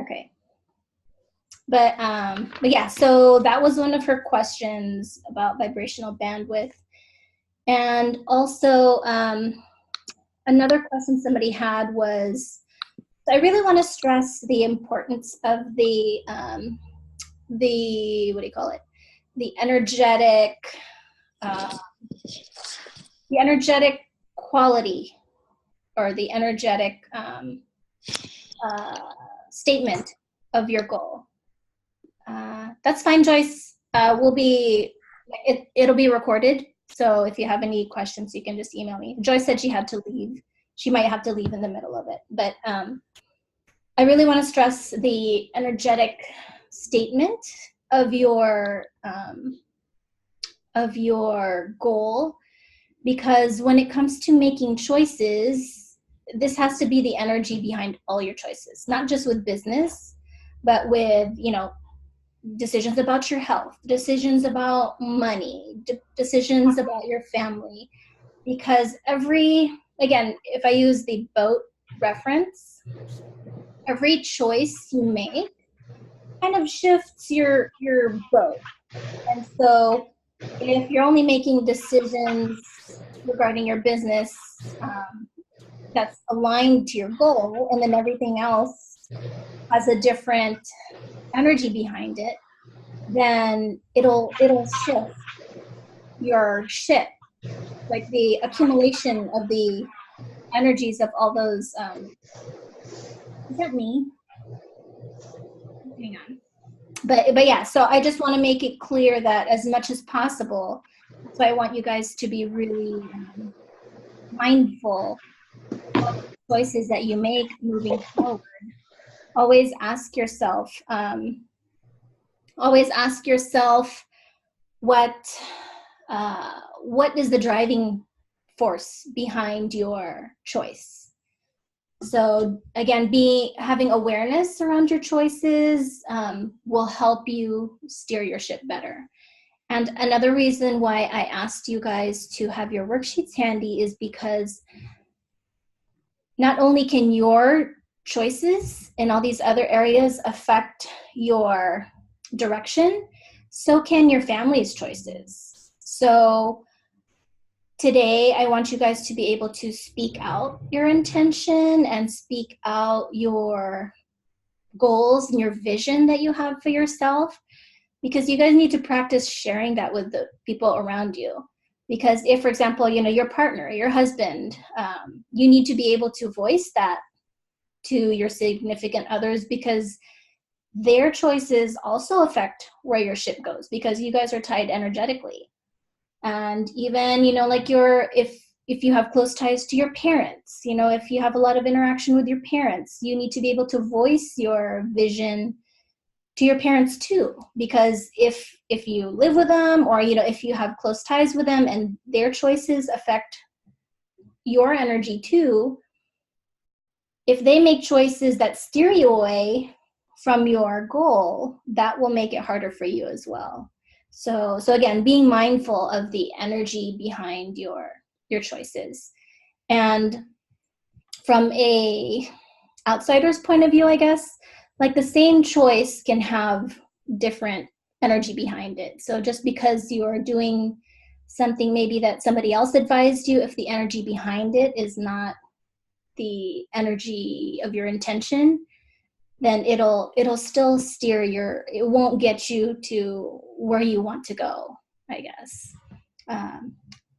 Okay. But yeah, so that was one of her questions about vibrational bandwidth. And also, another question somebody had was, I really want to stress the importance of the what do you call it? The energetic quality, or the energetic statement of your goal. That's fine, Joyce. It'll be recorded. So if you have any questions, you can just email me. Joyce said she had to leave. She might have to leave in the middle of it. But I really want to stress the energetic statement of your goal, because when it comes to making choices, this has to be the energy behind all your choices, not just with business, but with, decisions about your health, decisions about money, decisions about your family. Because again, if I use the boat reference, every choice you make kind of shifts your boat. And so if you're only making decisions regarding your business that's aligned to your goal, and then everything else has a different energy behind it, then it'll shift your ship, like the accumulation of the energies of all those. Is that me? Hang on. But yeah, so I just want to make it clear that as much as possible, so I want you guys to be really mindful of the choices that you make moving forward. Always ask yourself what is the driving force behind your choice. So again, having awareness around your choices will help you steer your ship better. And another reason why I asked you guys to have your worksheets handy is because not only can your choices in all these other areas affect your direction, so can your family's choices. So today, I want you guys to be able to speak out your intention and speak out your goals and your vision that you have for yourself, because you guys need to practice sharing that with the people around you. Because if, for example, your partner, your husband, you need to be able to voice that to your significant others, because their choices also affect where your ship goes, because you guys are tied energetically. And even, like if you have close ties to your parents, if you have a lot of interaction with your parents, you need to be able to voice your vision to your parents too. Because if you live with them, or, if you have close ties with them and their choices affect your energy too, if they make choices that steer you away from your goal, that will make it harder for you as well. So again, being mindful of the energy behind your choices. And from a outsider's point of view, I guess, like the same choice can have different energy behind it. So just because you're doing something maybe that somebody else advised you, if the energy behind it is not the energy of your intention, then it'll still steer it won't get you to where you want to go, I guess.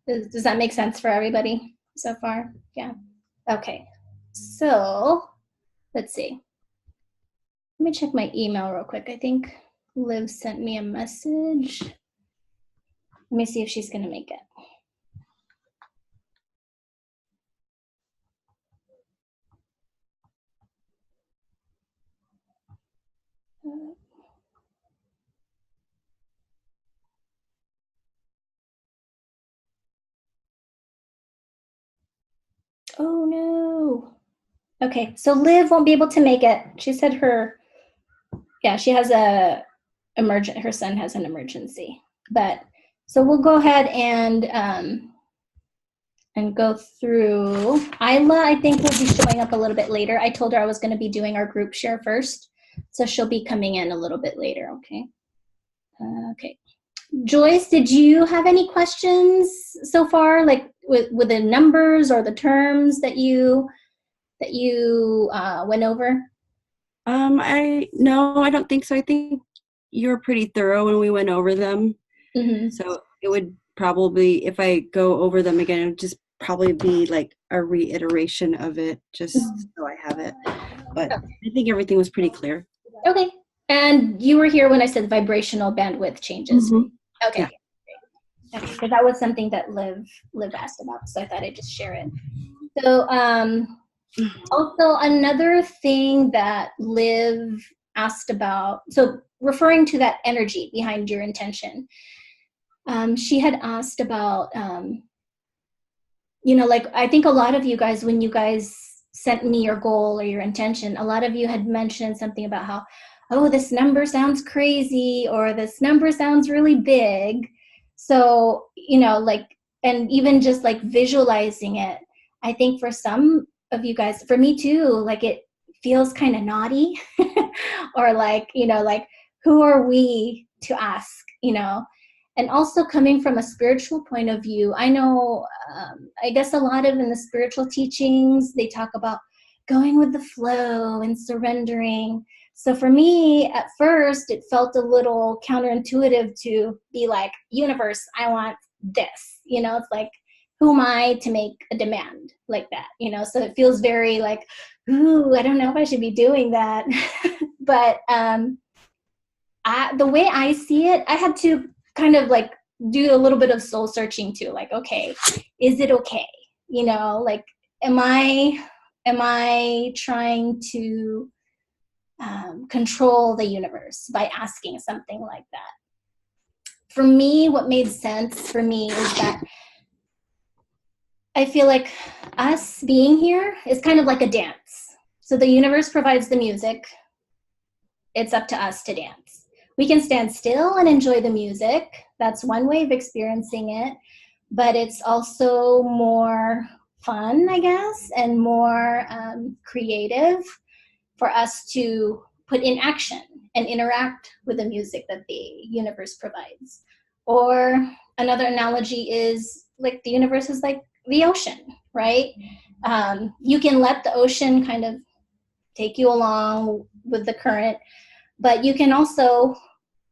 Does that make sense for everybody so far? Yeah. Okay. So let's see. Let me check my email real quick. I think Liv sent me a message. Let me see if she's going to make it. Oh no. Okay, so Liv won't be able to make it. She said she has her son has an emergency. But so we'll go ahead and go through. Isla, I think, will be showing up a little bit later. I told her I was going to be doing our group share first. So she'll be coming in a little bit later, okay? Okay. Joyce, did you have any questions so far, like with the numbers or the terms that you went over? No, I don't think so. I think you were pretty thorough when we went over them. Mm-hmm. So it would probably, if I go over them again, it would just probably be like a reiteration of it, just so I have it. But I think everything was pretty clear. Okay. And you were here when I said vibrational bandwidth changes. Mm-hmm. Okay. Yeah. Because that was something that Liv asked about, so I thought I'd just share it. So also another thing that Liv asked about, so referring to that energy behind your intention, she had asked about, like I think a lot of you guys, when you guys sent me your goal or your intention, a lot of you had mentioned something about how, oh, this number sounds crazy, or this number sounds really big. So, and even just like visualizing it, I think for some of you guys, for me too, like it feels kind of naughty or like, who are we to ask, And also coming from a spiritual point of view, I know, I guess a lot of in the spiritual teachings, they talk about going with the flow and surrendering. So for me, at first, it felt a little counterintuitive to be like, universe, I want this. It's like, who am I to make a demand like that? So it feels very like, ooh, I don't know if I should be doing that. But the way I see it, I had to kind of like do a little bit of soul searching too. Like, okay, is it okay? Like, am I trying to control the universe by asking something like that? For me, what made sense for me is that I feel like us being here is kind of like a dance. So the universe provides the music. It's up to us to dance. We can stand still and enjoy the music. That's one way of experiencing it. But it's also more fun, I guess, and more creative for us to put in action and interact with the music that the universe provides. Or another analogy is like the universe is like the ocean, right? You can let the ocean kind of take you along with the current, but you can also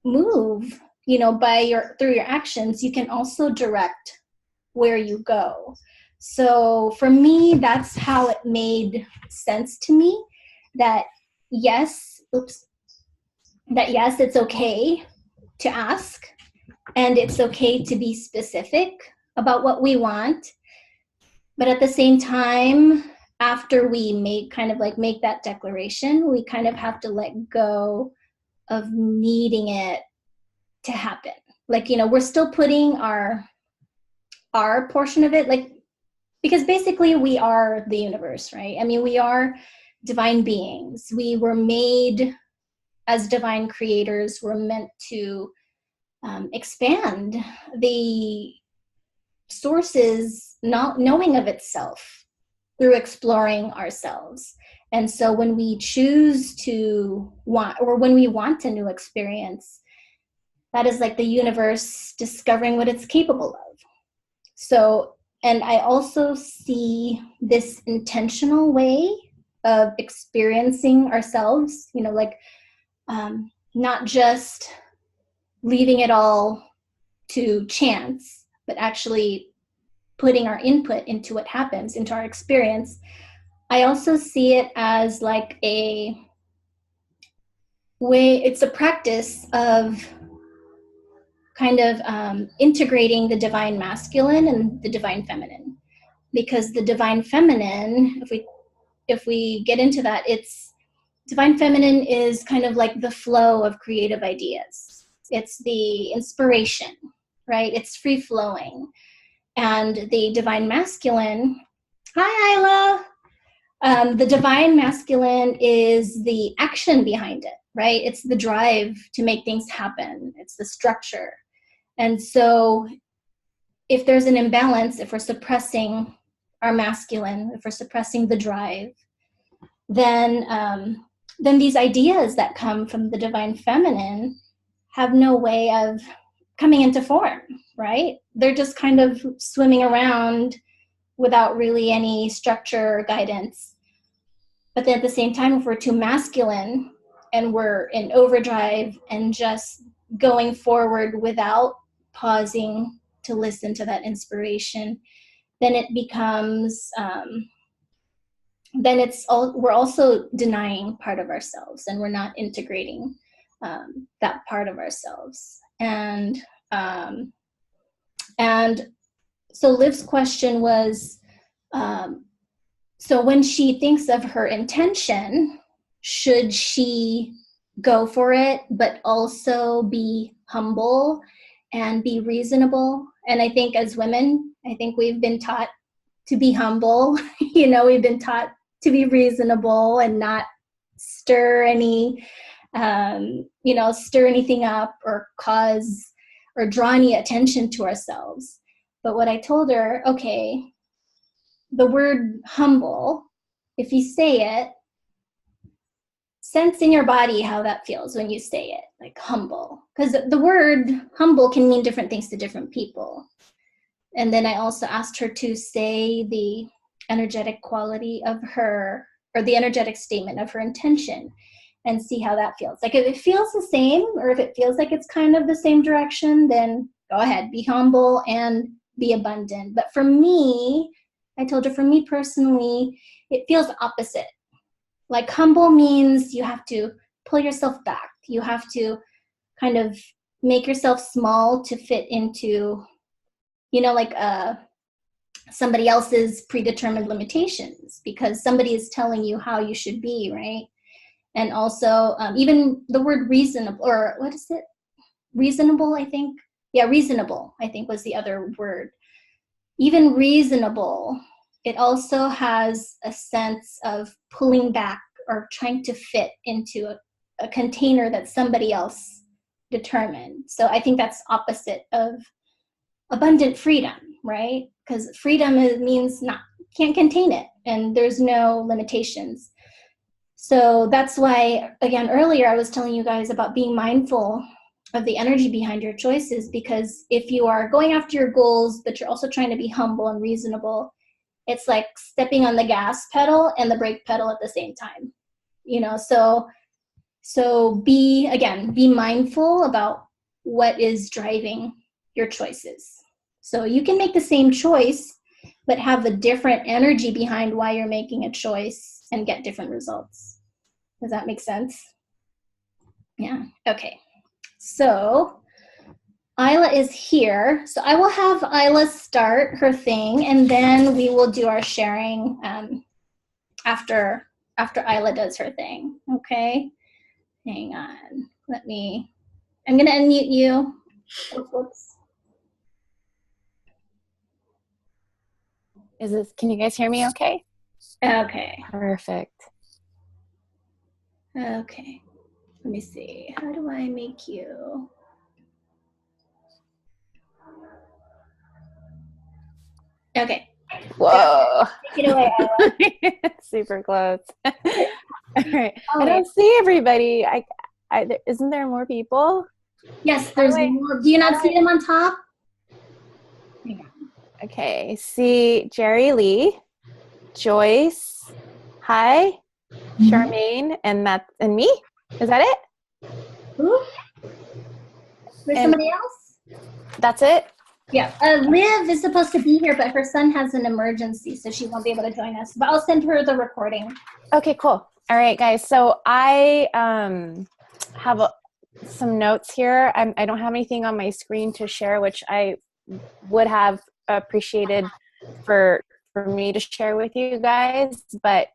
move, through your actions. You can also direct where you go. So for me, that's how it made sense to me that yes, it's okay to ask, and it's okay to be specific about what we want. But at the same time, after we make that declaration, we kind of have to let go of needing it to happen. Like, we're still putting our portion of it, like, because basically we are the universe, right? I mean, we are divine beings. We were made as divine creators. We're meant to expand the sources, not knowing of itself through exploring ourselves. And so when we choose to want, or when we want a new experience, that is like the universe discovering what it's capable of. So, and I also see this intentional way of experiencing ourselves, not just leaving it all to chance, but actually putting our input into what happens, into our experience. I also see it as like a way, it's a practice of kind of integrating the divine masculine and the divine feminine. Because the divine feminine, if we get into that, it's divine feminine is kind of like the flow of creative ideas. It's the inspiration, right? It's free flowing. And the divine masculine, hi Isla, the divine masculine is the action behind it, right? It's the drive to make things happen. It's the structure. And so if there's an imbalance, if we're suppressing our masculine, if we're suppressing the drive, then then these ideas that come from the divine feminine have no way of coming into form, right? They're just kind of swimming around without really any structure or guidance. But then at the same time, if we're too masculine and we're in overdrive and just going forward without pausing to listen to that inspiration, then it becomes we're also denying part of ourselves, and we're not integrating that part of ourselves. And so Liv's question was, so when she thinks of her intention, should she go for it, but also be humble and be reasonable? And I think as women, I think we've been taught to be humble. We've been taught to be reasonable and not stir anything up or cause or draw any attention to ourselves. But what I told her, okay, the word humble, if you say it, sense in your body how that feels when you say it, like humble. Because the word humble can mean different things to different people. And then I also asked her to say the energetic quality of her, or the energetic statement of her intention, and see how that feels. Like if it feels the same, or if it feels like it's kind of the same direction, then go ahead, be humble and be abundant. But for me, I told her, for me personally, it feels opposite. Like humble means you have to pull yourself back. You have to kind of make yourself small to fit into, somebody else's predetermined limitations, because somebody is telling you how you should be, right? And also even the word reasonable, or what is it? Reasonable, I think. Yeah, reasonable, I think was the other word. Even reasonable, it also has a sense of pulling back or trying to fit into a container that somebody else determined. So I think that's opposite of abundant freedom, right? Because freedom means can't contain it, and there's no limitations. So that's why, again, earlier I was telling you guys about being mindful of the energy behind your choices, because if you are going after your goals, but you're also trying to be humble and reasonable, it's like stepping on the gas pedal and the brake pedal at the same time, so be mindful about what is driving your choices. So you can make the same choice, but have a different energy behind why you're making a choice and get different results. Does that make sense? Yeah. Okay. So Isla is here. So I will have Isla start her thing, and then we will do our sharing after Isla does her thing. Okay. Hang on. I'm going to unmute you. Whoops. Can you guys hear me okay? Okay. Perfect. Okay. Let me see. How do I make you? Okay. Whoa. Take it away, Isla. Super close. All right. I don't see everybody. Isn't there more people? Yes, there's more. Do you not see them on top? Okay. See Jerry Lee, Joyce, hi, Charmaine, and me. Is that it? Who? There's somebody else? That's it? Yeah. Liv is supposed to be here, but her son has an emergency, so she won't be able to join us. But I'll send her the recording. Okay, cool. All right, guys. So I have some notes here. I don't have anything on my screen to share, which I would have appreciated for me to share with you guys. But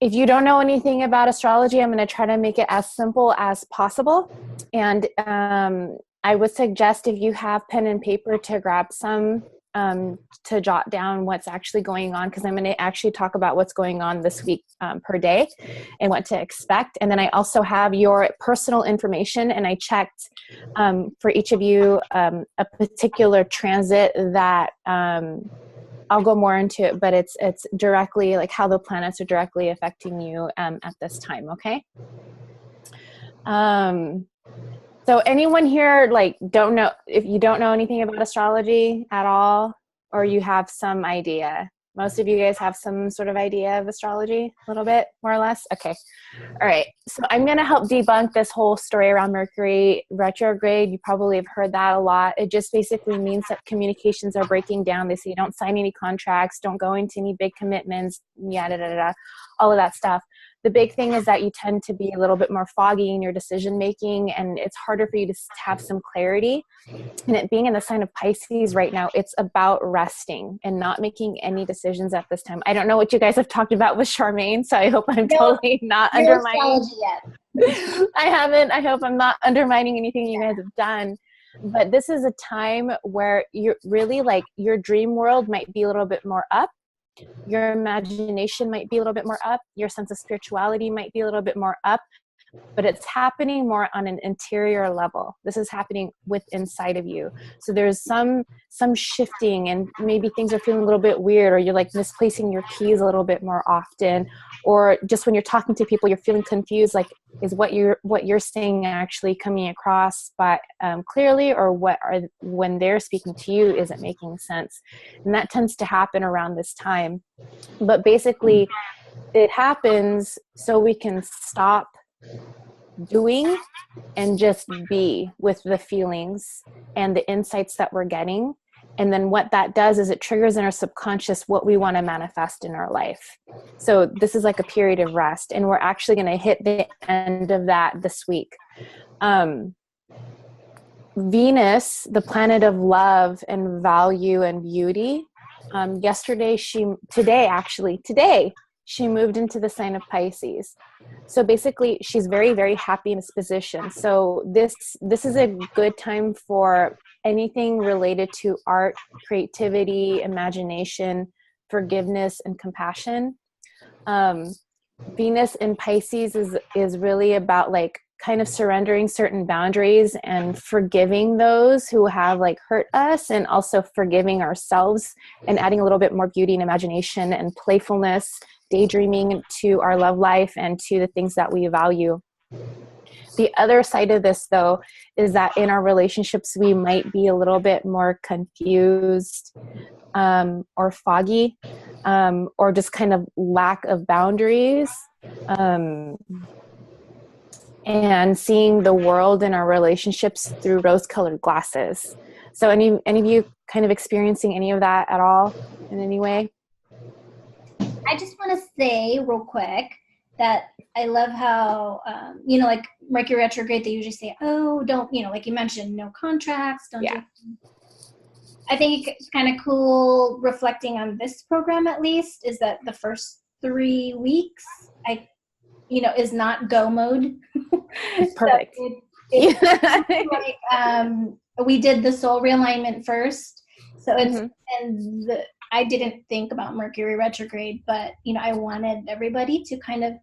if you don't know anything about astrology, I'm going to try to make it as simple as possible. And I would suggest, if you have pen and paper, to grab some to jot down what's actually going on, because I'm going to actually talk about what's going on this week per day and what to expect. And then I also have your personal information, and I checked for each of you a particular transit that I'll go more into it, but it's directly like how the planets are directly affecting you at this time. Okay. So anyone here like don't know, if you don't know anything about astrology at all, or you have some idea? Most of you guys have some sort of idea of astrology, a little bit, more or less? Okay. All right. So I'm going to help debunk this whole story around Mercury retrograde. You probably have heard that a lot. It just basically means that communications are breaking down. They say don't sign any contracts, don't go into any big commitments, yada, yada, yada, all of that stuff. The big thing is that you tend to be a little bit more foggy in your decision making, and it's harder for you to have some clarity. And it being in the sign of Pisces right now, it's about resting and not making any decisions at this time. I don't know what you guys have talked about with Charmaine, so I hope I'm totally not undermining. Yet. I hope I'm not undermining anything you guys have done. But this is a time where you're really like your dream world might be a little bit more up. Your imagination might be a little bit more up. Your sense of spirituality might be a little bit more up. But it's happening more on an interior level. This is happening with inside of you. So there's some shifting, and maybe things are feeling a little bit weird, or you're like misplacing your keys a little bit more often, or just when you're talking to people, you're feeling confused. Like, is what you're saying actually coming across but clearly, or when they're speaking to you isn't making sense? And that tends to happen around this time. But basically, it happens so we can stop doing and just be with the feelings and the insights that we're getting. And then what that does is it triggers in our subconscious what we want to manifest in our life. So this is like a period of rest, and we're actually going to hit the end of that this week. Venus, the planet of love and value and beauty, today she moved into the sign of Pisces. So basically she's very, very happy in this position. So this is a good time for anything related to art, creativity, imagination, forgiveness, and compassion. Venus in Pisces is really about like kind of surrendering certain boundaries and forgiving those who have like hurt us, and also forgiving ourselves and adding a little bit more beauty and imagination and playfulness, daydreaming to our love life and to the things that we value. The other side of this, though, is that in our relationships, we might be a little bit more confused or foggy, or just kind of lack of boundaries, and seeing the world and our relationships through rose-colored glasses. So any of you kind of experiencing any of that at all in any way? I just want to say real quick that I love how, like Mercury retrograde, they usually say, oh, don't, like you mentioned, no contracts, don't do. I think it's kind of cool reflecting on this program, at least, is that the first 3 weeks, is not go mode. Perfect. So like, we did the soul realignment first. So it's, I didn't think about Mercury retrograde, but, I wanted everybody to kind of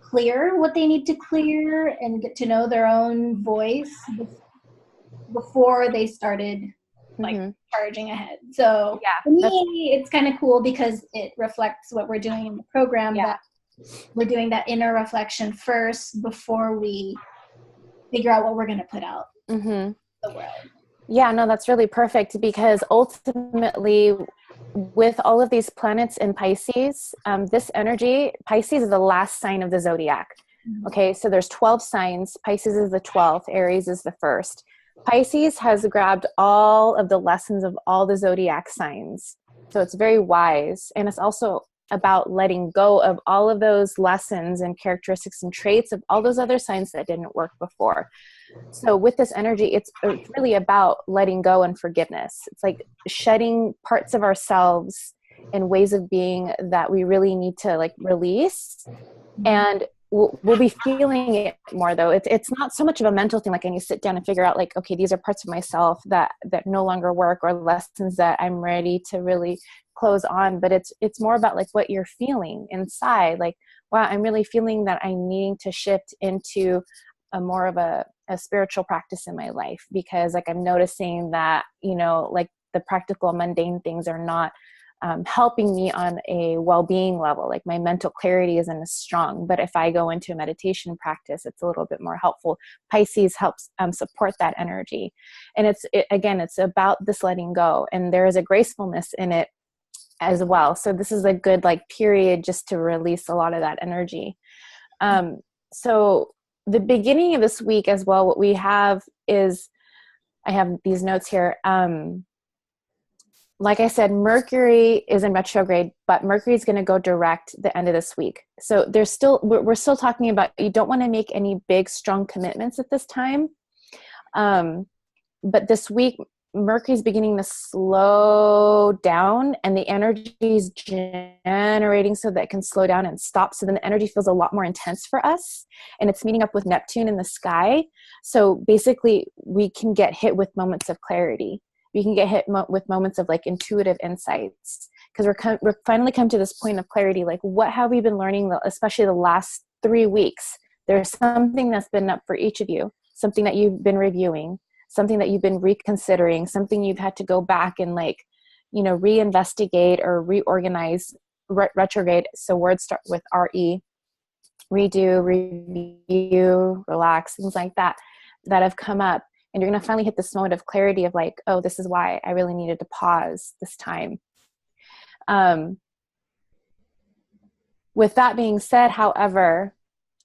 clear what they need to clear and get to know their own voice before they started charging ahead. So for me, it's kind of cool because it reflects what we're doing in the program, that we're doing that inner reflection first before we figure out what we're going to put out the world. Yeah, no, that's really perfect, because ultimately with all of these planets in Pisces, this energy, Pisces is the last sign of the zodiac. Okay, so there's 12 signs. Pisces is the 12th. Aries is the first. Pisces has grabbed all of the lessons of all the zodiac signs. So it's very wise. And it's also about letting go of all of those lessons and characteristics and traits of all those other signs that didn't work before. So with this energy, it's really about letting go and forgiveness. It's like shedding parts of ourselves and ways of being that we really need to like release. And we'll be feeling it more, though. It's not so much of a mental thing, like I need to sit down and figure out like, okay, these are parts of myself that no longer work, or lessons that I'm ready to really close on. But it's more about like what you're feeling inside. Like, wow, I'm really feeling that I'm needing to shift into a more of a spiritual practice in my life, because like I'm noticing that, like the practical mundane things are not helping me on a well-being level. Like my mental clarity isn't as strong, but if I go into a meditation practice, it's a little bit more helpful. Pisces helps support that energy. And again, it's about this letting go, and there is a gracefulness in it as well. So this is a good like period just to release a lot of that energy. So the beginning of this week as well, what we have is, I have these notes here. Like I said, Mercury is in retrograde, but Mercury is going to go direct the end of this week. So we're still talking about, you don't want to make any big, strong commitments at this time. But this week, Mercury is beginning to slow down, and the energy is generating so that it can slow down and stop. So then the energy feels a lot more intense for us, and it's meeting up with Neptune in the sky. So basically we can get hit with moments of clarity. We can get hit with moments of like intuitive insights, because we're finally come to this point of clarity. Like, what have we been learning, especially the last 3 weeks? There's something that's been up for each of you, something that you've been reviewing, something that you've been reconsidering, something you've had to go back and like, reinvestigate or reorganize. Retrograde, so words start with RE, redo, review, relax, things like that have come up. And you're going to finally hit this moment of clarity of like, oh, this is why I really needed to pause this time. With that being said, however,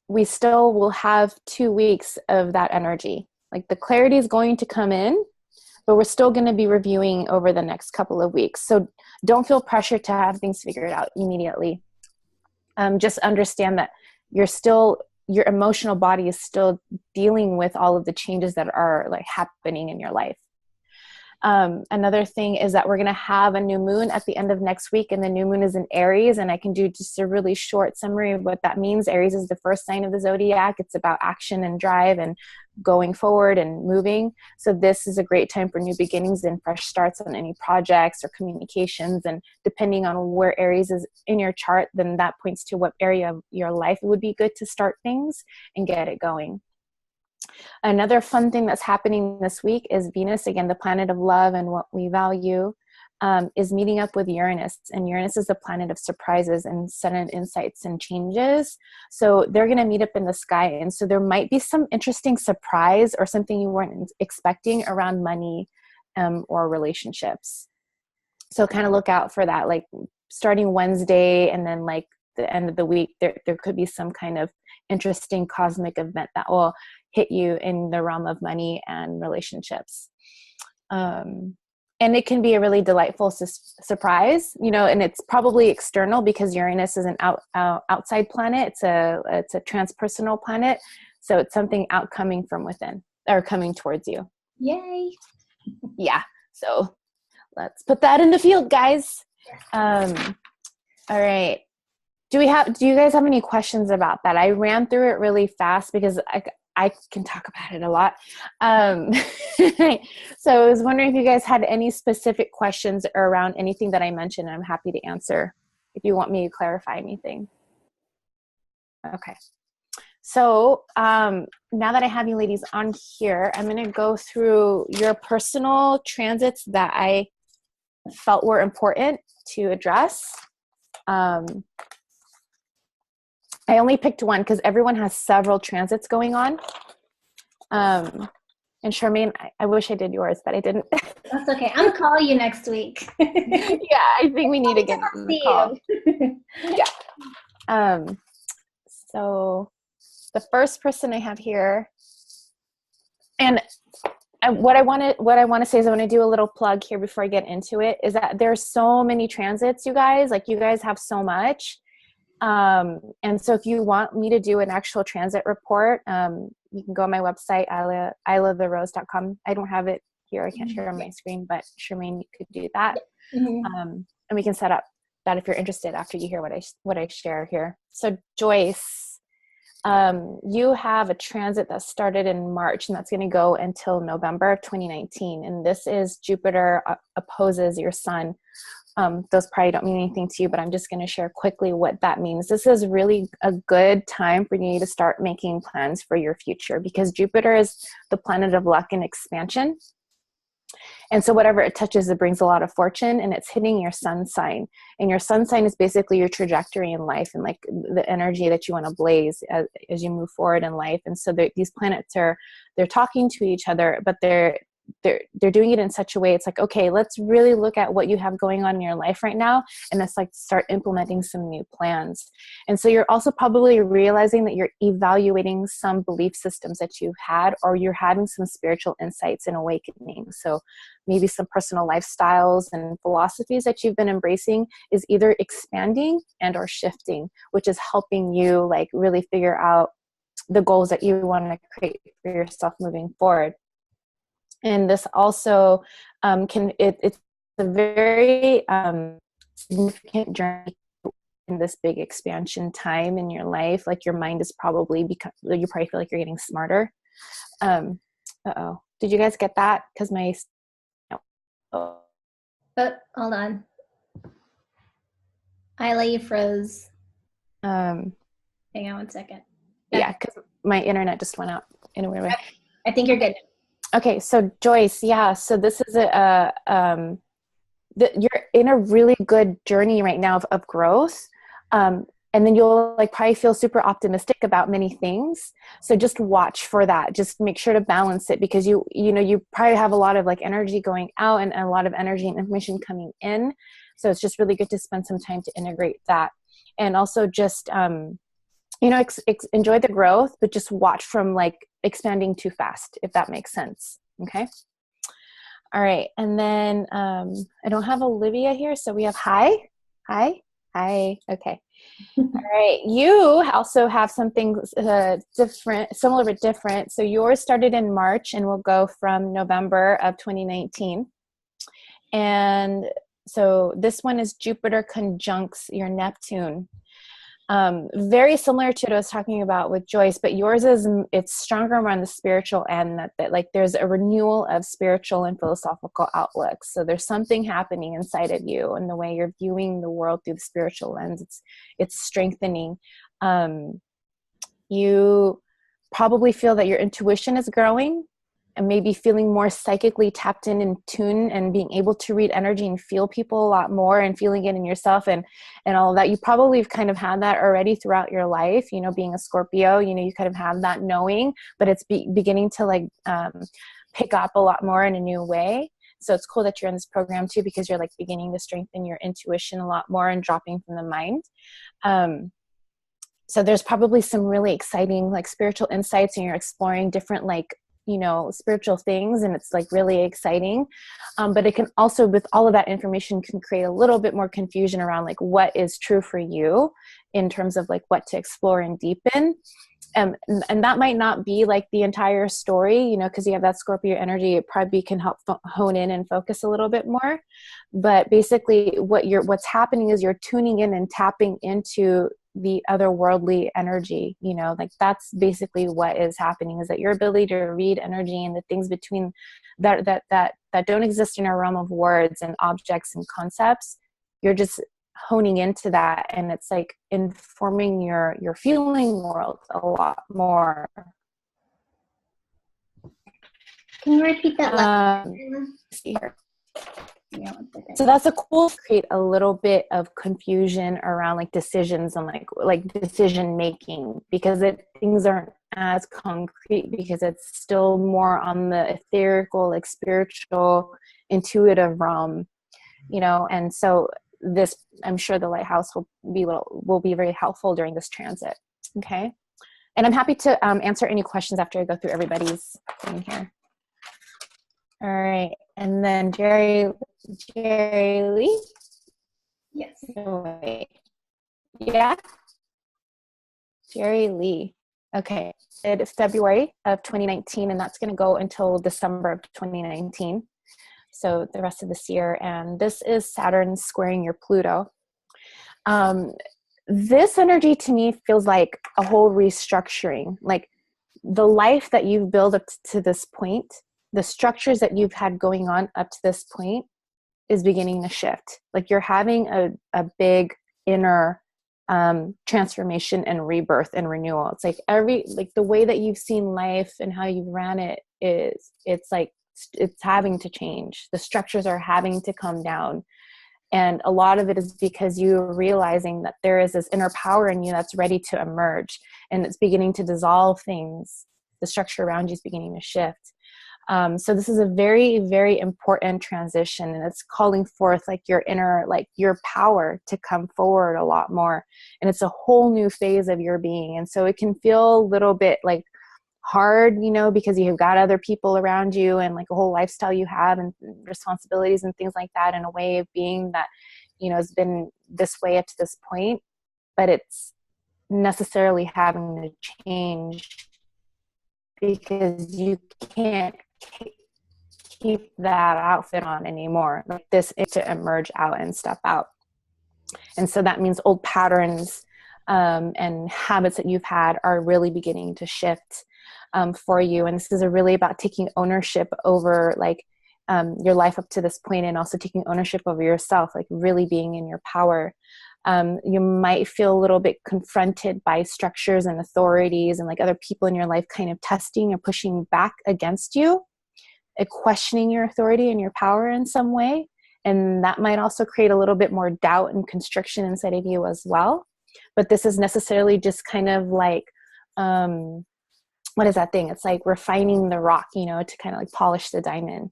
we still will have 2 weeks of that energy. Like the clarity is going to come in, but we're still going to be reviewing over the next couple of weeks. So don't feel pressure to have things figured out immediately. Just understand that your emotional body is still dealing with all of the changes that are like happening in your life. Another thing is that we're going to have a new moon at the end of next week, and the new moon is in Aries, and I can do just a really short summary of what that means. Aries is the first sign of the zodiac. It's about action and drive and going forward and moving. So this is a great time for new beginnings and fresh starts on any projects or communications. And depending on where Aries is in your chart, then that points to what area of your life it would be good to start things and get it going. Another fun thing that's happening this week is Venus, again, the planet of love and what we value, is meeting up with Uranus. And Uranus is the planet of surprises and sudden insights and changes. So they're going to meet up in the sky. And so there might be some interesting surprise or something you weren't expecting around money or relationships. So kind of look out for that, like starting Wednesday and then like the end of the week, there could be some kind of interesting cosmic event that will hit you in the realm of money and relationships. And it can be a really delightful surprise, and it's probably external because Uranus is an outside planet. It's a transpersonal planet. So it's something coming from within or coming towards you. Yay. Yeah. So let's put that in the field, guys. All right. Do you guys have any questions about that? I ran through it really fast because I can talk about it a lot. So I was wondering if you guys had any specific questions around anything that I mentioned. I'm happy to answer if you want me to clarify anything. Okay. So now that I have you ladies on here, I'm going to go through your personal transits that I felt were important to address. I only picked one because everyone has several transits going on. And Charmaine, I wish I did yours, but I didn't. That's okay. I'll call you next week. Yeah, I think we need to get on the call. Yeah. So the first person I have here, and what I want to say is I want to do a little plug here before I get into it, is that there's so many transits, you guys. Like, you guys have so much. And so if you want me to do an actual transit report, you can go on my website, ilovetherose.com. I don't have it here. I can't share on my screen, but Charmaine, you could do that. And we can set up that if you're interested after you hear what I share here. So Joyce, you have a transit that started in March, and that's going to go until November of 2019. And this is Jupiter opposes your sun. Those probably don't mean anything to you, but I'm just going to share quickly what that means. This is really a good time for you to start making plans for your future, because Jupiter is the planet of luck and expansion. And so whatever it touches, it brings a lot of fortune, and it's hitting your sun sign. And your sun sign is basically your trajectory in life and like the energy that you want to blaze as you move forward in life. And so these planets they're talking to each other, but they're doing it in such a way. It's like, okay, let's really look at what you have going on in your life right now. And it's like, start implementing some new plans. And so you're also probably realizing that you're evaluating some belief systems that you've had, or you're having some spiritual insights and awakening. So maybe some personal lifestyles and philosophies that you've been embracing is either expanding and or shifting, which is helping you like really figure out the goals that you want to create for yourself moving forward. And this also it's a very significant journey in this big expansion time in your life. Like your mind is probably, you probably feel like you're getting smarter. Uh-oh. Did you guys get that? Because Oh, hold on. Isla, you froze. Hang on one second. Yeah, because my internet just went out in a weird way. I think you're good. Okay, so Joyce, yeah, so this is you're in a really good journey right now of growth. And then you'll like probably feel super optimistic about many things. So just watch for that. Just make sure to balance it, because you probably have a lot of like energy going out and a lot of energy and information coming in. So it's just really good to spend some time to integrate that. And also just, enjoy the growth, but just watch from like expanding too fast, if that makes sense. Okay. All right. And then I don't have Olivia here. So we have hi. Okay. All right. You also have something different, similar but different. So yours started in March and will go from November of 2019. And so this one is Jupiter conjuncts your Neptune. Very similar to what I was talking about with Joyce, but yours it's stronger around the spiritual end, that like there's a renewal of spiritual and philosophical outlooks. So there's something happening inside of you, and the way you're viewing the world through the spiritual lens, it's strengthening. You probably feel that your intuition is growing, and maybe feeling more psychically tapped in tune, and being able to read energy and feel people a lot more, and feeling it in yourself and all of that. You probably have kind of had that already throughout your life, being a Scorpio, you kind of have that knowing, but it's beginning to like pick up a lot more in a new way. So it's cool that you're in this program too, because you're like beginning to strengthen your intuition a lot more and dropping from the mind. So there's probably some really exciting like spiritual insights, and you're exploring different like spiritual things, and it's like really exciting. But it can also, with all of that information, can create a little bit more confusion around like what is true for you in terms of like what to explore and deepen. And that might not be like the entire story, because you have that Scorpio energy. It probably can help hone in and focus a little bit more. But basically what's happening is you're tuning in and tapping into the otherworldly energy, like that's basically what is happening, is that your ability to read energy and the things between that don't exist in our realm of words and objects and concepts. You're just honing into that, and it's like informing your feeling world a lot more. Can you repeat that last here? So that's a cool, create a little bit of confusion around like decisions and like decision making, because things aren't as concrete, because it's still more on the etherical, like spiritual, intuitive realm, and so this, I'm sure the lighthouse will be very helpful during this transit. Okay. And I'm happy to answer any questions after I go through everybody's thing here. All right. And then Jerry Lee. Yes. No, wait. Yeah. Jerry Lee. Okay. It's February of 2019, and that's going to go until December of 2019. So the rest of this year. And this is Saturn squaring your Pluto. This energy to me feels like a whole restructuring, like the life that you've built up to this point, the structures that you've had going on up to this point is beginning to shift. Like you're having a big inner transformation and rebirth and renewal. It's like the way that you've seen life and how you've ran it it's like it's having to change. The structures are having to come down. And a lot of it is because you're realizing that there is this inner power in you that's ready to emerge, and it's beginning to dissolve things. The structure around you is beginning to shift. So this is a very, very important transition, and it's calling forth like your inner, like your power to come forward a lot more. And it's a whole new phase of your being. And so it can feel a little bit like hard, you know, because you've got other people around you and like a whole lifestyle you have and responsibilities and things like that, and a way of being that, you know, has been this way up to this point, but it's necessarily having to change because you can't keep that outfit on anymore. Like this is to emerge out and step out. And so that means old patterns and habits that you've had are really beginning to shift for you. And this is really about taking ownership over like your life up to this point, and also taking ownership over yourself, like really being in your power. You might feel a little bit confronted by structures and authorities and like other people in your life kind of testing or pushing back against you, questioning your authority and your power in some way. And that might also create a little bit more doubt and constriction inside of you as well. But this is necessarily just kind of like, what is that thing? It's like refining the rock, you know, to kind of like polish the diamond.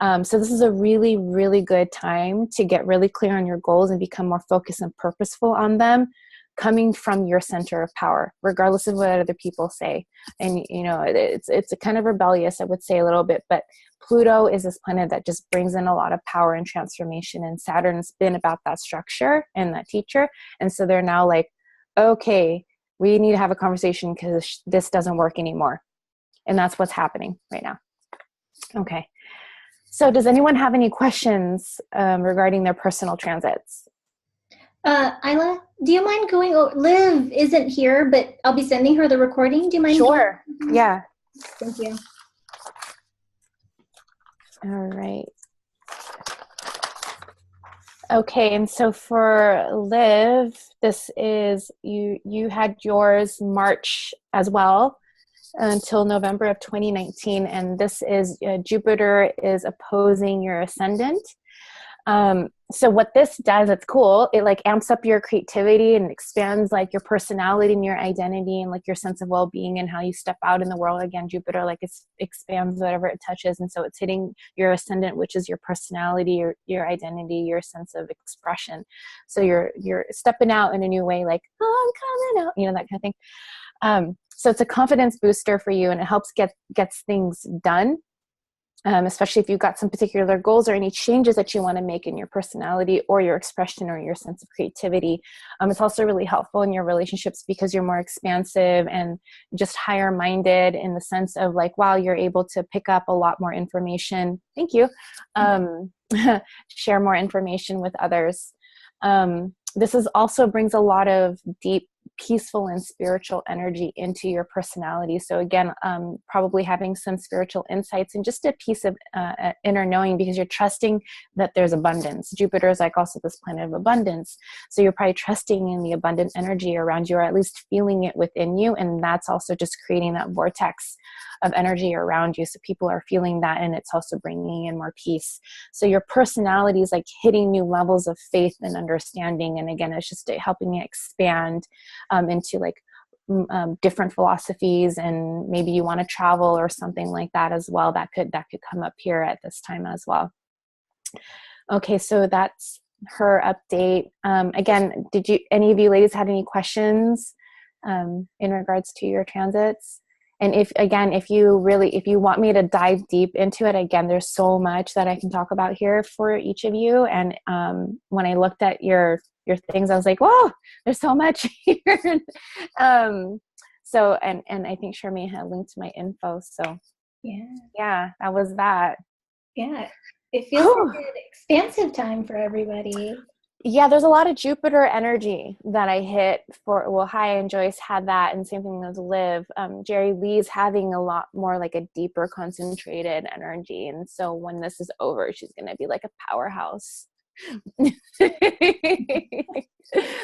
So this is a really, really good time to get really clear on your goals and become more focused and purposeful on them, coming from your center of power, regardless of what other people say. And, you know, it's a kind of rebellious, I would say a little bit, but Pluto is this planet that just brings in a lot of power and transformation, and Saturn's been about that structure and that teacher. And so they're now like, okay, we need to have a conversation because this doesn't work anymore. And that's what's happening right now. Okay. So does anyone have any questions regarding their personal transits? Isla, do you mind going? Liv isn't here, but I'll be sending her the recording. Do you mind? Sure. Yeah. Thank you. All right. Okay, and so for Liv, this is you had yours March as well until November of 2019, and this is Jupiter is opposing your ascendant. So what this does, it's cool. It like amps up your creativity and expands like your personality and your identity and like your sense of well-being and how you step out in the world. Again, Jupiter like expands whatever it touches. And so it's hitting your ascendant, which is your personality, your identity, your sense of expression. So you're stepping out in a new way, like, oh, I'm coming out, you know, that kind of thing. So it's a confidence booster for you, and it helps gets things done. Especially if you've got some particular goals or any changes that you want to make in your personality or your expression or your sense of creativity. It's also really helpful in your relationships because you're more expansive and just higher minded in the sense of like, wow, you're able to pick up a lot more information. Thank you. Share more information with others. This also brings a lot of deep, peaceful and spiritual energy into your personality. So again, probably having some spiritual insights and just a piece of inner knowing, because you're trusting that there's abundance. Jupiter is like also this planet of abundance. So you're probably trusting in the abundant energy around you, or at least feeling it within you. And that's also just creating that vortex of energy around you. So people are feeling that, and it's also bringing in more peace. So your personality is like hitting new levels of faith and understanding. And again, it's just helping it expand into like different philosophies, and maybe you want to travel or something like that as well. That could come up here at this time as well. Okay, so that's her update. Again, any of you ladies had any questions in regards to your transits? And if you want me to dive deep into it, again, there's so much that I can talk about here for each of you. And when I looked at your things, I was like, whoa, there's so much here. So, and I think Charmaine had linked my info. So yeah, that was that. Yeah, it feels like an expansive time for everybody. Yeah, there's a lot of Jupiter energy that I hit for, well, Hi and Joyce had that, and same thing as Liv. Jerry Lee's having a lot more like a deeper concentrated energy. And so when this is over, she's going to be like a powerhouse.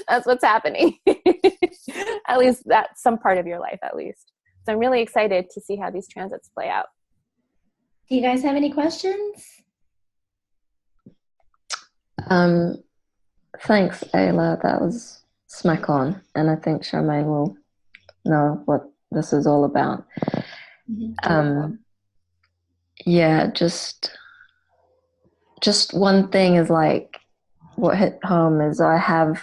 That's what's happening. At least that's some part of your life, at least. So I'm really excited to see how these transits play out. Do you guys have any questions? Thanks, Ayla. That was smack on. And I think Charmaine will know what this is all about. Yeah, just one thing is like what hit home is I have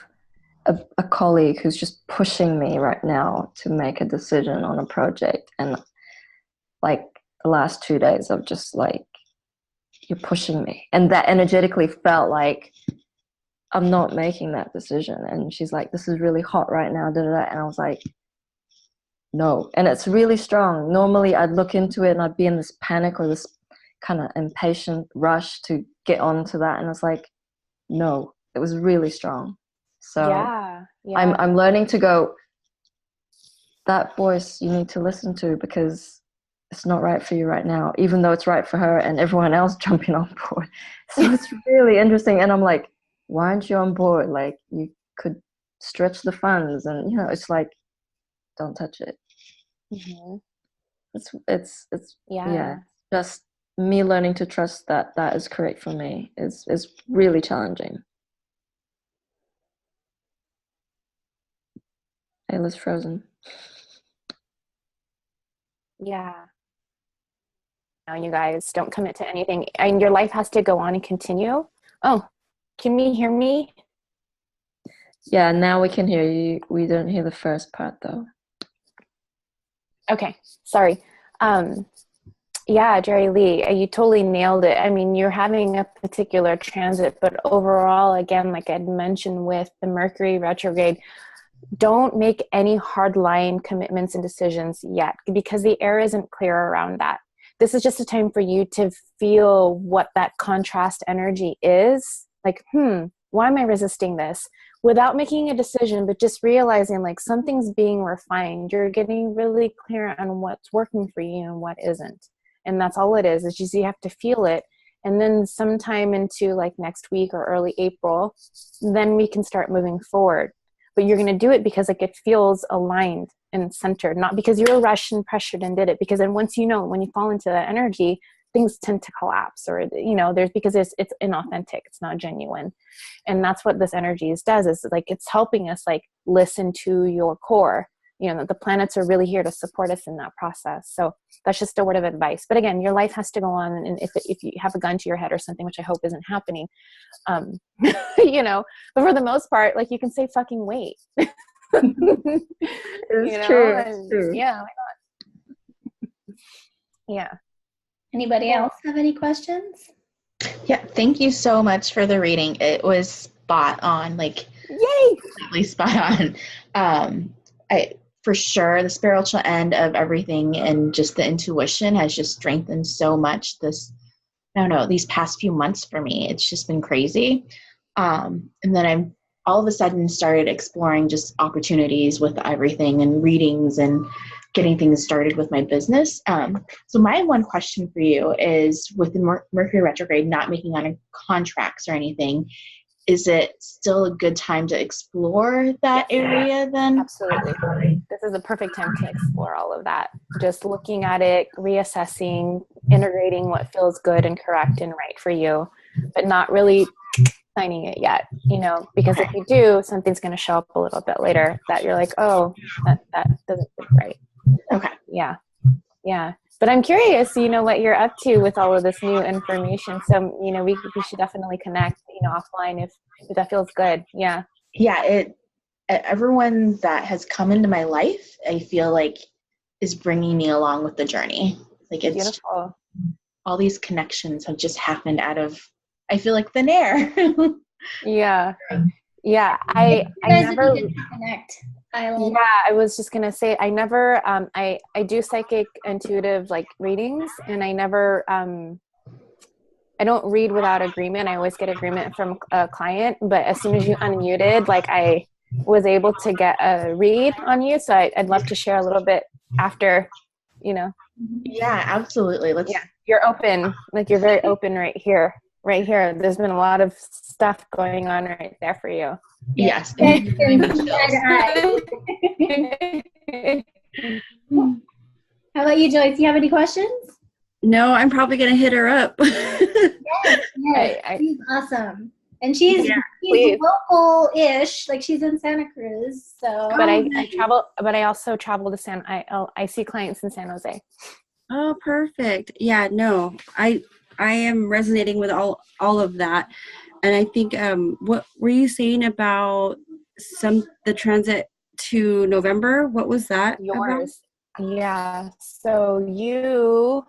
a colleague who's just pushing me right now to make a decision on a project. And like the last 2 days of just like, you're pushing me. And that energetically felt like I'm not making that decision. And she's like, this is really hot right now. Da, da, da. And I was like, no. And it's really strong. Normally I'd look into it and I'd be in this panic or this kind of impatient rush to get onto that. And I was like, no, it was really strong. So Yeah. I'm learning to go, that voice you need to listen to because it's not right for you right now, even though it's right for her and everyone else jumping on board. So it's really interesting. And I'm like, why aren't you on board? Like, you could stretch the funds. And, you know, it's like, don't touch it. It's just me learning to trust that that is correct for me is really challenging. Ayla's frozen. Yeah. Now, you guys don't commit to anything, and your life has to go on and continue. Oh, can you hear me? Yeah, now we can hear you. We don't hear the first part though. Okay, sorry. Yeah, Jerry Lee, you totally nailed it. I mean, you're having a particular transit, but overall, again, like I'd mentioned with the Mercury retrograde, don't make any hard line commitments and decisions yet because the air isn't clear around that. This is just a time for you to feel what that contrast energy is. Like, why am I resisting this? Without making a decision, but just realizing like something's being refined. You're getting really clear on what's working for you and what isn't. And that's all it is. It's just you have to feel it. And then sometime into like next week or early April, then we can start moving forward. But you're going to do it because like it feels aligned and centered, not because you're rushed and pressured and did it. Because then once you know, when you fall into that energy, things tend to collapse, or there's because it's inauthentic, it's not genuine. And that's what this energy does, is like it's helping us like listen to your core. The planets are really here to support us in that process. So that's just a word of advice. But again, your life has to go on, and if you have a gun to your head or something, which I hope isn't happening, but for the most part, like you can say fucking wait. It's true. It's true. Yeah, why not? Yeah. Anybody else have any questions? Yeah, thank you so much for the reading. It was spot on, like yay, completely spot on. For sure, the spiritual end of everything and just the intuition has just strengthened so much these past few months for me. It's just been crazy. And then I'm all of a sudden started exploring just opportunities with everything and readings and getting things started with my business. So my one question for you is, with the Mercury retrograde not making on contracts or anything, is it still a good time to explore that area then? Absolutely. This is the perfect time to explore all of that. Just looking at it, reassessing, integrating what feels good and correct and right for you, but not really signing it yet, because if you do, something's going to show up a little bit later that you're like, oh, that doesn't feel right. Okay. Yeah. But I'm curious, what you're up to with all of this new information. So, we should definitely connect, offline if that feels good. Yeah. Yeah. Everyone that has come into my life, I feel like is bringing me along with the journey. Like it's beautiful. All these connections have just happened out of, I feel like, thin air. Yeah. I never connect. I was just gonna say I never I do psychic intuitive like readings, and I never I don't read without agreement. I always get agreement from a client, but as soon as you unmuted, like I was able to get a read on you, so I'd love to share a little bit after, Yeah, absolutely. You're open, like you're very open right here. There's been a lot of stuff going on right there for you. Yes. How about you, Joyce? Do you have any questions? No, I'm probably gonna hit her up. Yes, she's awesome. And she's please. local-ish, like she's in Santa Cruz. So But I travel, but I also travel to I see clients in San Jose. Oh, perfect. Yeah, no, I am resonating with all of that. And I think what were you saying about the transit to November? What was that about? Yours. Yeah. So you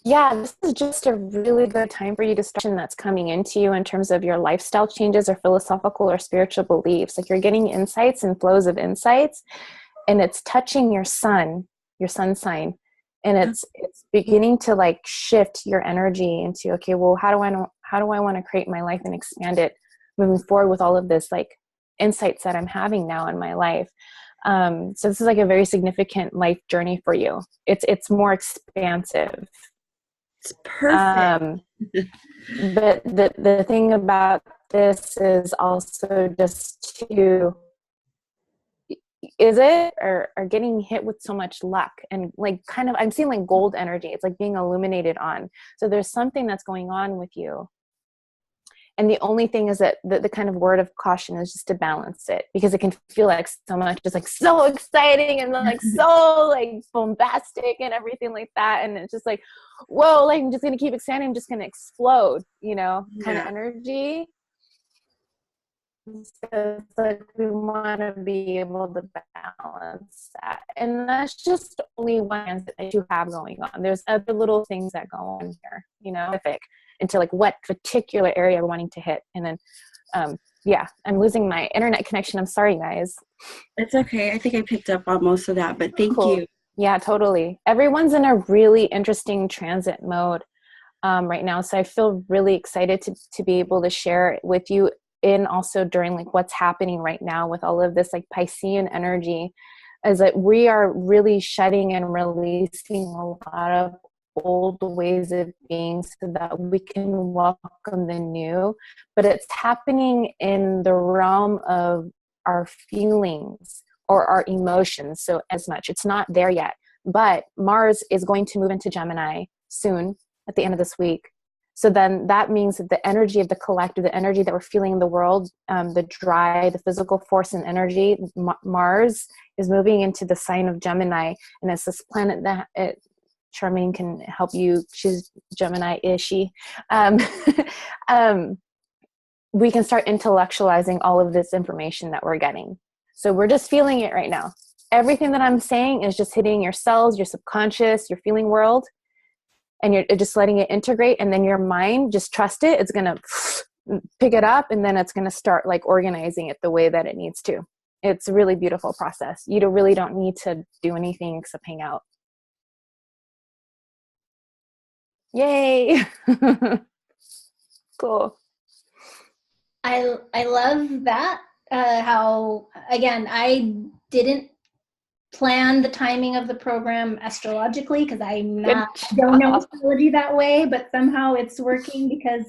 Yeah, this is just a really good time for you to start that's coming into you in terms of your lifestyle changes or philosophical or spiritual beliefs. Like you're getting insights and flows of insights, and it's touching your sun sign, and it's beginning to like shift your energy into, okay, well, how do I want to create my life and expand it moving forward with all of this like insights that I'm having now in my life. So this is like a very significant life journey for you. It's more expansive. It's perfect. But the thing about this is also just to, or getting hit with so much luck and like kind of, I'm seeing like gold energy. It's like being illuminated on. So there's something that's going on with you. And the only thing is that the kind of word of caution is just to balance it, because it can feel like so much, just like so exciting and like so like bombastic and everything like that. And it's just like, whoa, like I'm just going to keep expanding. I'm just going to explode, kind of energy. So it's like we want to be able to balance that. And that's just only one that you have going on. There's other little things that go on here, into like what particular area we're wanting to hit. And then, I'm losing my internet connection. I'm sorry, guys. It's okay. I think I picked up on most of that, but thank you. Yeah, totally. Everyone's in a really interesting transit mode right now. So I feel really excited to be able to share it with you, and also during like what's happening right now with all of this like Piscean energy, is that we are really shedding and releasing a lot of old ways of being so that we can welcome the new. But it's happening in the realm of our feelings or our emotions. So as much, it's not there yet, but Mars is going to move into Gemini soon at the end of this week. So then that means that the energy of the collective, the energy that we're feeling in the world, the physical force and energy, Mars is moving into the sign of Gemini. And it's this planet that Charmaine can help you. She's Gemini-ishy. We can start intellectualizing all of this information that we're getting. So we're just feeling it right now. Everything that I'm saying is just hitting your cells, your subconscious, your feeling world, and you're just letting it integrate. And then your mind, just trust it. It's going to pick it up, and then it's going to start like organizing it the way that it needs to. It's a really beautiful process. You really don't need to do anything except hang out. Yay. Cool. I love that. How, again, I didn't plan the timing of the program astrologically, because I don't know astrology that way, but somehow it's working because,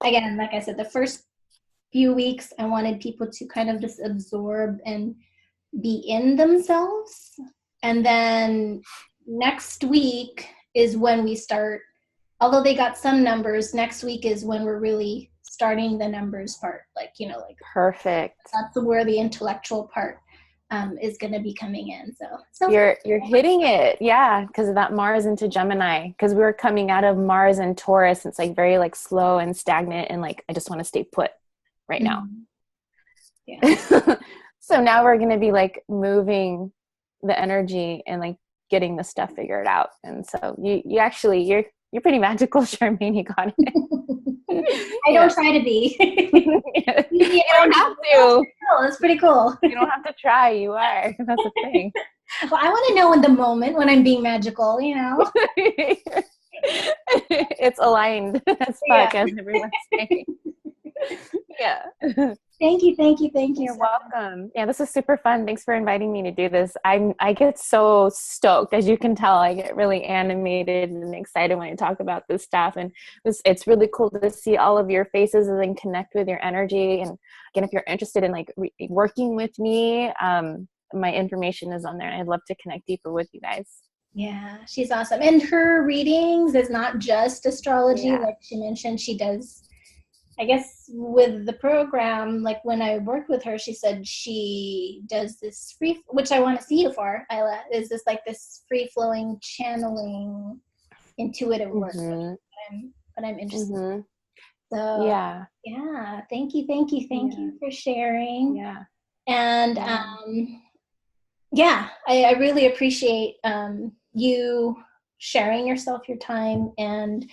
again, like I said, the first few weeks I wanted people to kind of just absorb and be in themselves. And then next week is when we start, although they got some numbers, next week is when we're really starting the numbers part. Like perfect. That's where the intellectual part is going to be coming in. So you're hitting it. Yeah. Because of that Mars into Gemini, because we were coming out of Mars and Taurus. It's like very like slow and stagnant. And like, I just want to stay put right now. Yeah. So now we're going to be like moving the energy and like getting the stuff figured out. And so you actually, you're pretty magical, Charmaine. You got it. I don't try to be. You don't have to. It's pretty cool. You don't have to try. You are. That's the thing. Well, I want to know in the moment when I'm being magical, It's aligned as fuck, as everyone's saying. Yeah. Thank you. You're welcome. Yeah, this is super fun. Thanks for inviting me to do this. I get so stoked, as you can tell. I get really animated and excited when I talk about this stuff, and it's really cool to see all of your faces and then connect with your energy. And again, if you're interested in like working with me, my information is on there, and I'd love to connect deeper with you guys. Yeah, she's awesome. And her readings is not just astrology. Yeah. Like she mentioned, she does, I guess with the program, like when I worked with her, she said she does this free, which I want to see you for, Isla, is this like this free-flowing channeling intuitive work, what I'm interested in. So Yeah. Thank you for sharing. Yeah. And I really appreciate you sharing yourself, your time, and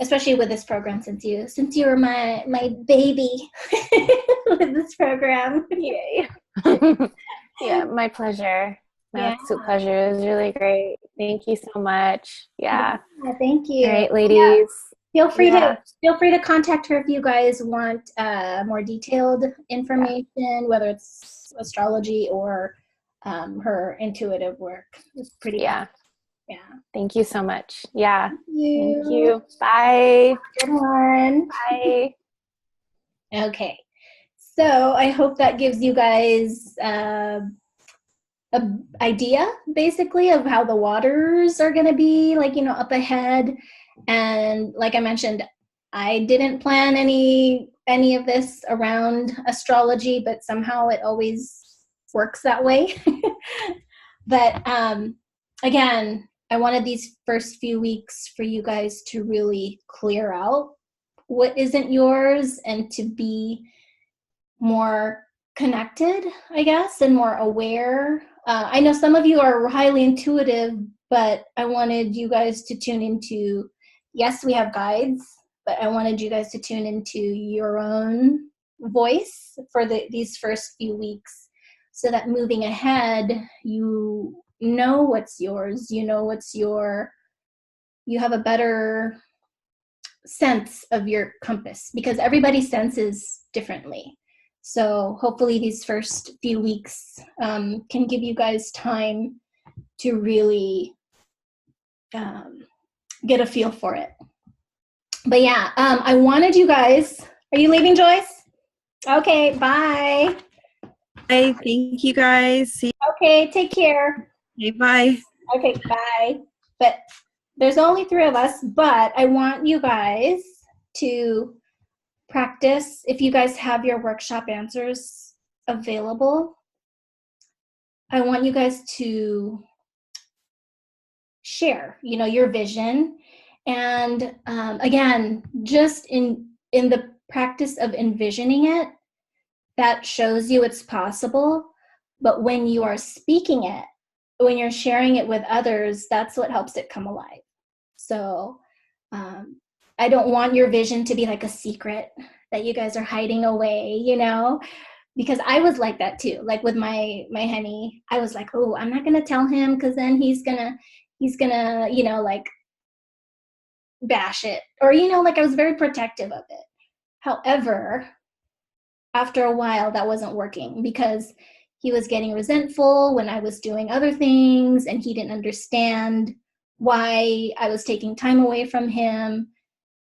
especially with this program, since you were my baby with this program. Yay. Yeah, my pleasure. My absolute pleasure. It was really great. Thank you so much. Yeah. Thank you. All right, ladies. Feel free to contact her if you guys want more detailed information, whether it's astrology or her intuitive work. It's pretty cool. Yeah. Thank you so much. Yeah. Thank you. Thank you. Bye. Good one. Bye. Okay. So I hope that gives you guys an idea, basically, of how the waters are going to be, like, up ahead. And like I mentioned, I didn't plan any of this around astrology, but somehow it always works that way. But again, I wanted these first few weeks for you guys to really clear out what isn't yours and to be more connected, I guess, and more aware. I know some of you are highly intuitive, but I wanted you guys to tune into, yes, we have guides, but I wanted you guys to tune into your own voice for these first few weeks, so that moving ahead, you know what's yours, you have a better sense of your compass, because everybody senses differently. So hopefully these first few weeks can give you guys time to really get a feel for it. But yeah, I wanted you guys, are you leaving, Joyce? Okay, bye. Hey, thank you guys. See you. Okay, take care. Okay, bye. Okay, bye. But there's only 3 of us, but I want you guys to practice. If you guys have your workshop answers available, I want you guys to share, your vision. And again, just in the practice of envisioning it, that shows you it's possible. But when you are speaking it, when you're sharing it with others, that's what helps it come alive. So I don't want your vision to be like a secret that you guys are hiding away, because I was like that too. Like with my honey, I was like, oh, I'm not gonna tell him, because then he's gonna like bash it, or like I was very protective of it. However, after a while, that wasn't working, because he was getting resentful when I was doing other things, and he didn't understand why I was taking time away from him.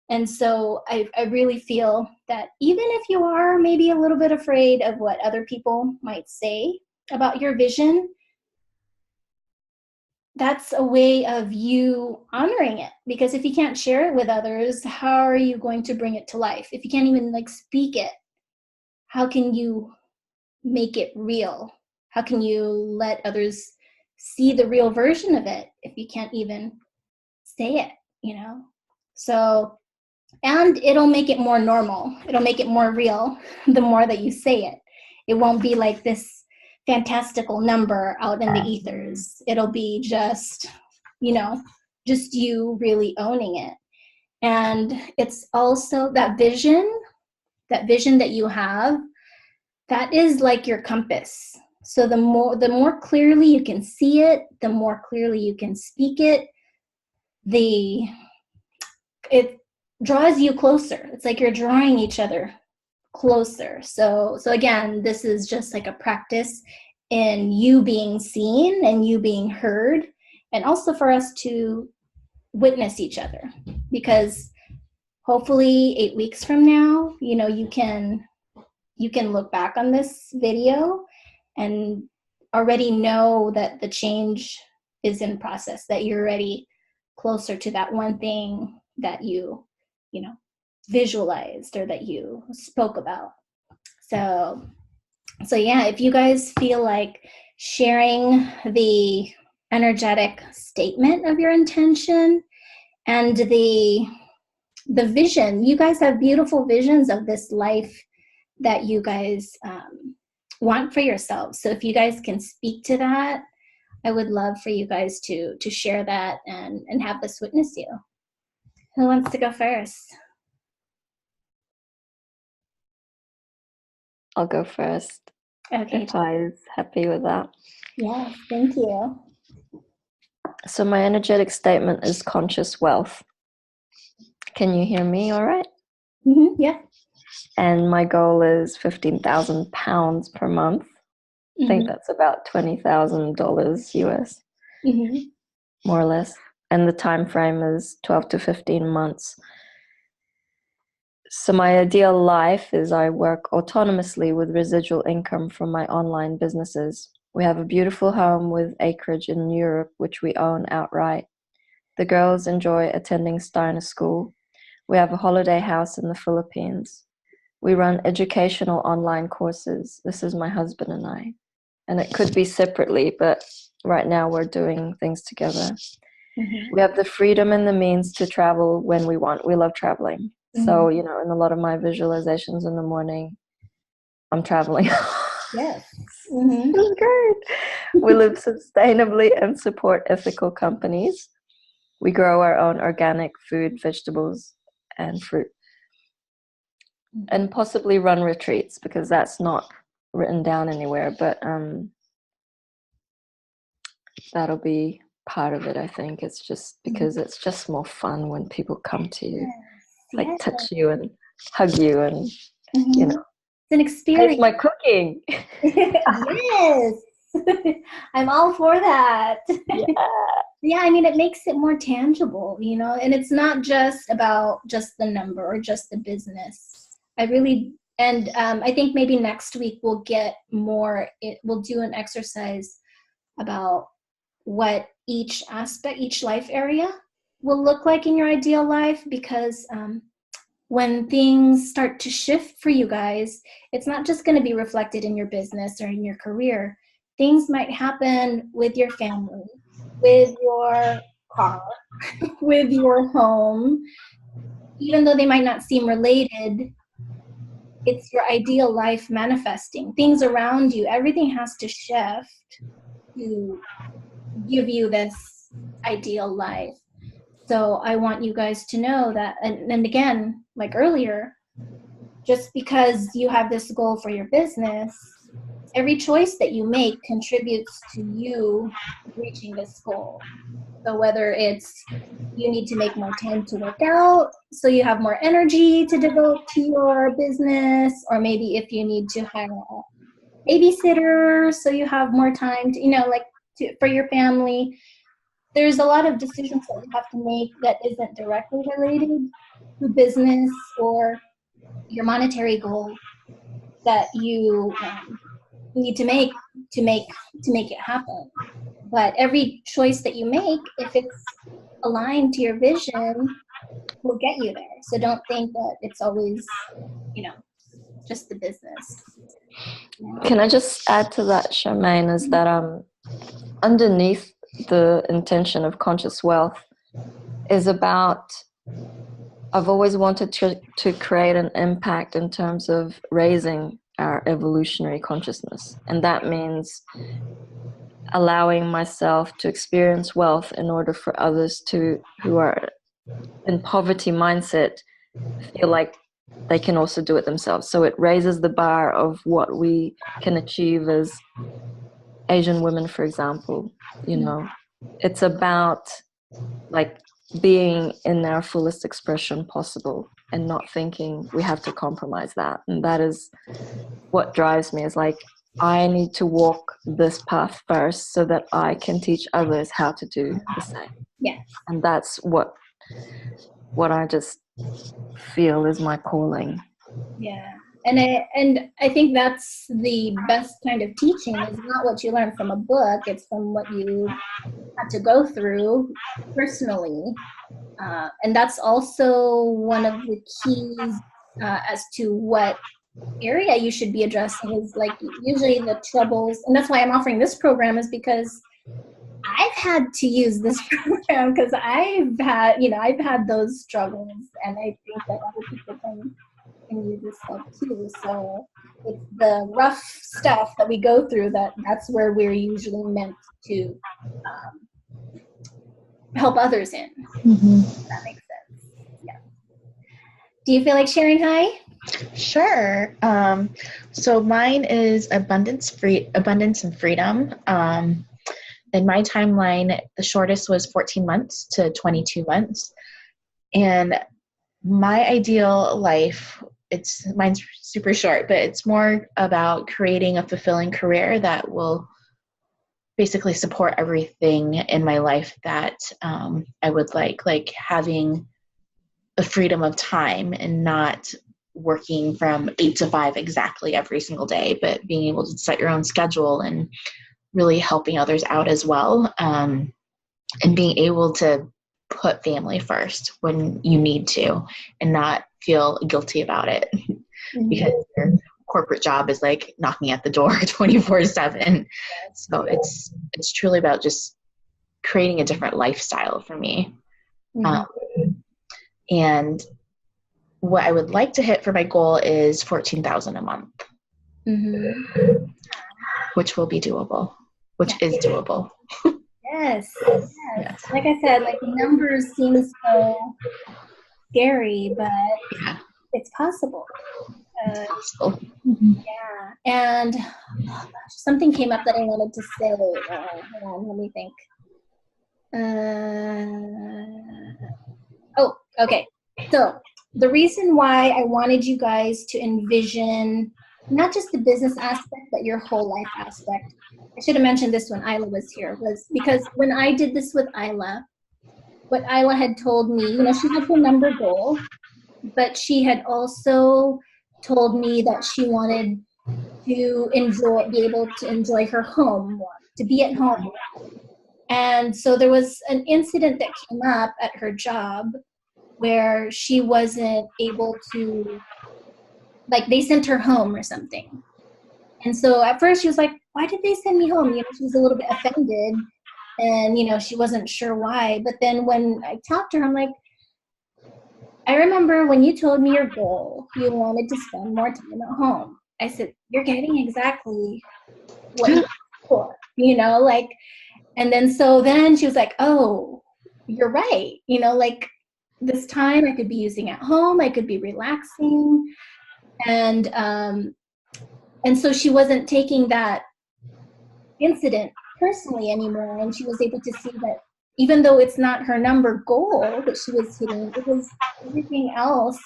And so I really feel that even if you are maybe a little bit afraid of what other people might say about your vision, that's a way of you honoring it. Because if you can't share it with others, how are you going to bring it to life? If you can't even speak it, how can you make it real? How can you let others see the real version of it if you can't even say it, So, and it'll make it more normal. It'll make it more real the more that you say it. It won't be like this fantastical number out in the ethers. It'll be just, just you really owning it. And it's also that vision that you have, that is like your compass. So the more clearly you can see it, the more clearly you can speak it, it draws you closer. It's like you're drawing each other closer. So again, this is just like a practice in you being seen and you being heard, and also for us to witness each other, because hopefully 8 weeks from now, you can look back on this video and already know that the change is in process, that you're already closer to that one thing that you visualized or that you spoke about. So yeah, if you guys feel like sharing the energetic statement of your intention and the vision, you guys have beautiful visions of this life that you guys want for yourselves. So if you guys can speak to that, I would love for you guys to share that and have this witness you. Who wants to go first? I'll go first. Okay. If I is happy with that. Yes, thank you. So my energetic statement is conscious wealth. Can you hear me all right? Mm-hmm, yeah. And my goal is £15,000 per month. I think that's about $20,000 US, more or less. And the time frame is 12 to 15 months. So my ideal life is I work autonomously with residual income from my online businesses. We have a beautiful home with acreage in Europe, which we own outright. The girls enjoy attending Steiner School. We have a holiday house in the Philippines. We run educational online courses. This is my husband and I. And it could be separately, but right now we're doing things together. We have the freedom and the means to travel when we want. We love traveling. So, in a lot of my visualizations in the morning, I'm traveling. Yes. It's great. We live sustainably and support ethical companies. We grow our own organic food, vegetables, and fruit. And possibly run retreats, because that's not written down anywhere, but that'll be part of it. I think it's just because it's just more fun when people come to you, touch you and hug you, and it's an experience. Taste my cooking. Yes. I'm all for that. Yeah, I mean, it makes it more tangible, and it's not just about just the number or just the business. I think maybe next week we'll get more, we'll do an exercise about what each aspect, each life area will look like in your ideal life, because when things start to shift for you guys, it's not just going to be reflected in your business or in your career. Things might happen with your family, with your car, with your home. Even though they might not seem related, it's your ideal life manifesting. Things around you, everything has to shift to give you this ideal life. So I want you guys to know that, and again, like earlier, just because you have this goal for your business, every choice that you make contributes to you reaching this goal. So whether it's you need to make more time to work out so you have more energy to devote to your business, or maybe if you need to hire a babysitter so you have more time to, for your family. There's a lot of decisions that you have to make that isn't directly related to business or your monetary goal that you need to make it happen. But every choice that you make, if it's aligned to your vision, will get you there. So don't think that it's always, just the business. Can I just add to that, Charmaine, is that underneath the intention of conscious wealth is about, I've always wanted to create an impact in terms of raising our evolutionary consciousness. And that means allowing myself to experience wealth in order for others who are in poverty mindset feel like they can also do it themselves. So it raises the bar of what we can achieve as Asian women, for example. It's about being in our fullest expression possible and not thinking we have to compromise that. And that is what drives me, is I need to walk this path first so that I can teach others how to do the same. Yeah. And that's what I just feel is my calling. Yeah. And I think that's the best kind of teaching, is not what you learn from a book, it's from what you had to go through personally. And that's also one of the keys as to what area you should be addressing, is like usually the troubles. And that's why I'm offering this program, is because I've had to use this program, because I've had those struggles, and I think that other people can use this stuff too. So it's the rough stuff that we go through that's where we're usually meant to help others in. If that makes sense. Yeah. Do you feel like sharing high? Sure. So mine is abundance and freedom. In my timeline, the shortest was 14 months to 22 months. And my ideal life, mine's super short, but it's more about creating a fulfilling career that will basically support everything in my life that I would like having a freedom of time and not working from 8 to 5 exactly every single day, but being able to set your own schedule and really helping others out as well, and being able to put family first when you need to and not feel guilty about it because your corporate job is like knocking at the door 24/7. So it's truly about just creating a different lifestyle for me. And what I would like to hit for my goal is 14,000 a month, which will be doable, which is doable. Yes. Like I said, like numbers seem so scary, but it's possible. Yeah. And something came up that I wanted to say. Hold on, let me think. Okay. So the reason why I wanted you guys to envision not just the business aspect, but your whole life aspect. I should have mentioned this when Isla was here, was because when I did this with Isla, what Isla had told me, she had her number goal, but she had also told me that she wanted to be able to enjoy her home more, to be at home more. And so there was an incident that came up at her job where she wasn't able to, like they sent her home or something. And so at first she was like, why did they send me home? She was a little bit offended and, she wasn't sure why. But then when I talked to her, I'm like, I remember when you told me your goal, you wanted to spend more time at home. I said, you're getting exactly what you asked for, and then she was like, oh, you're right. This time I could be using at home, I could be relaxing. And so she wasn't taking that incident personally anymore. And she was able to see that even though it's not her number goal that she was hitting, it was everything else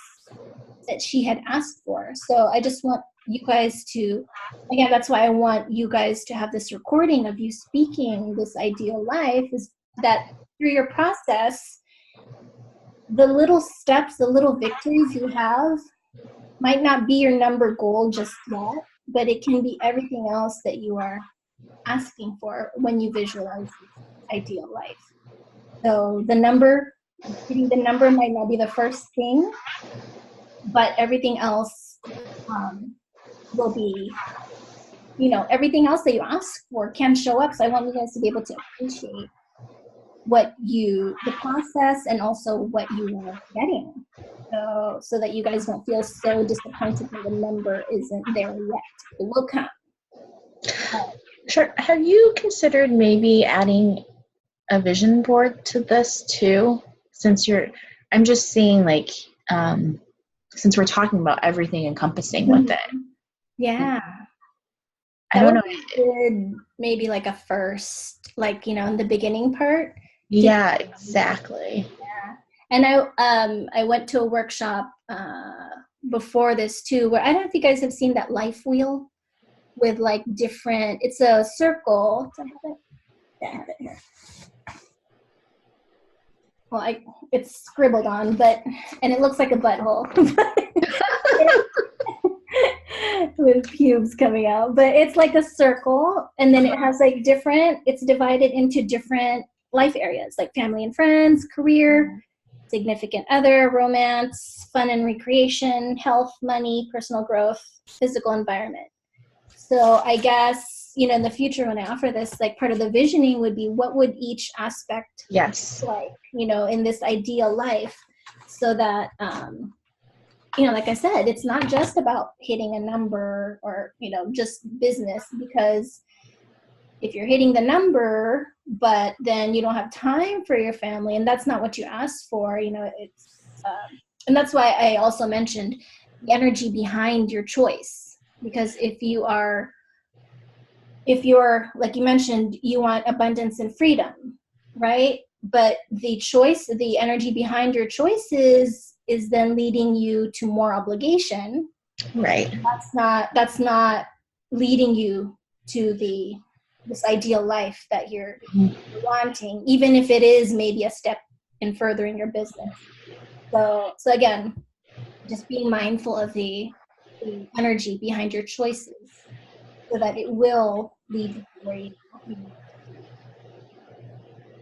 that she had asked for. So I just want you guys to, again, that's why I want you guys to have this recording of you speaking this ideal life, is that through your process, the little steps, the little victories you have might not be your number goal just yet, but it can be everything else that you are asking for when you visualize this ideal life. So hitting the number might not be the first thing, but everything else will be, everything else that you ask for can show up. So I want you guys to be able to appreciate the process and also what you are getting. So that you guys don't feel so disappointed that the number isn't there yet. It will come. Sure. Have you considered maybe adding a vision board to this too? I'm just seeing since we're talking about everything encompassing with it. Yeah. I don't know. Maybe like a first, in the beginning part. Yeah, exactly. Yeah. And I went to a workshop before this too, where I don't know if you guys have seen that life wheel with it's a circle. Do I have it? Yeah, I have it here. Well, it's scribbled on, and it looks like a butthole. with pubes coming out. But it's like a circle, and then it has like it's divided into different life areas, like family and friends, career, significant other, romance, fun and recreation, health, money, personal growth, physical environment. So I guess, in the future when I offer this, like part of the visioning would be what would each aspect Yes. like, in this ideal life, so that, like I said, it's not just about hitting a number or, just business, because if you're hitting the number, but then you don't have time for your family, and that's not what you asked for, it's, and that's why I also mentioned the energy behind your choice. Because if you're, like you mentioned, you want abundance and freedom, right? But the energy behind your choices is then leading you to more obligation. Right. That's not leading you to this ideal life that you're wanting, even if it is maybe a step in furthering your business. So again, just being mindful of the energy behind your choices, so that it will lead you to where you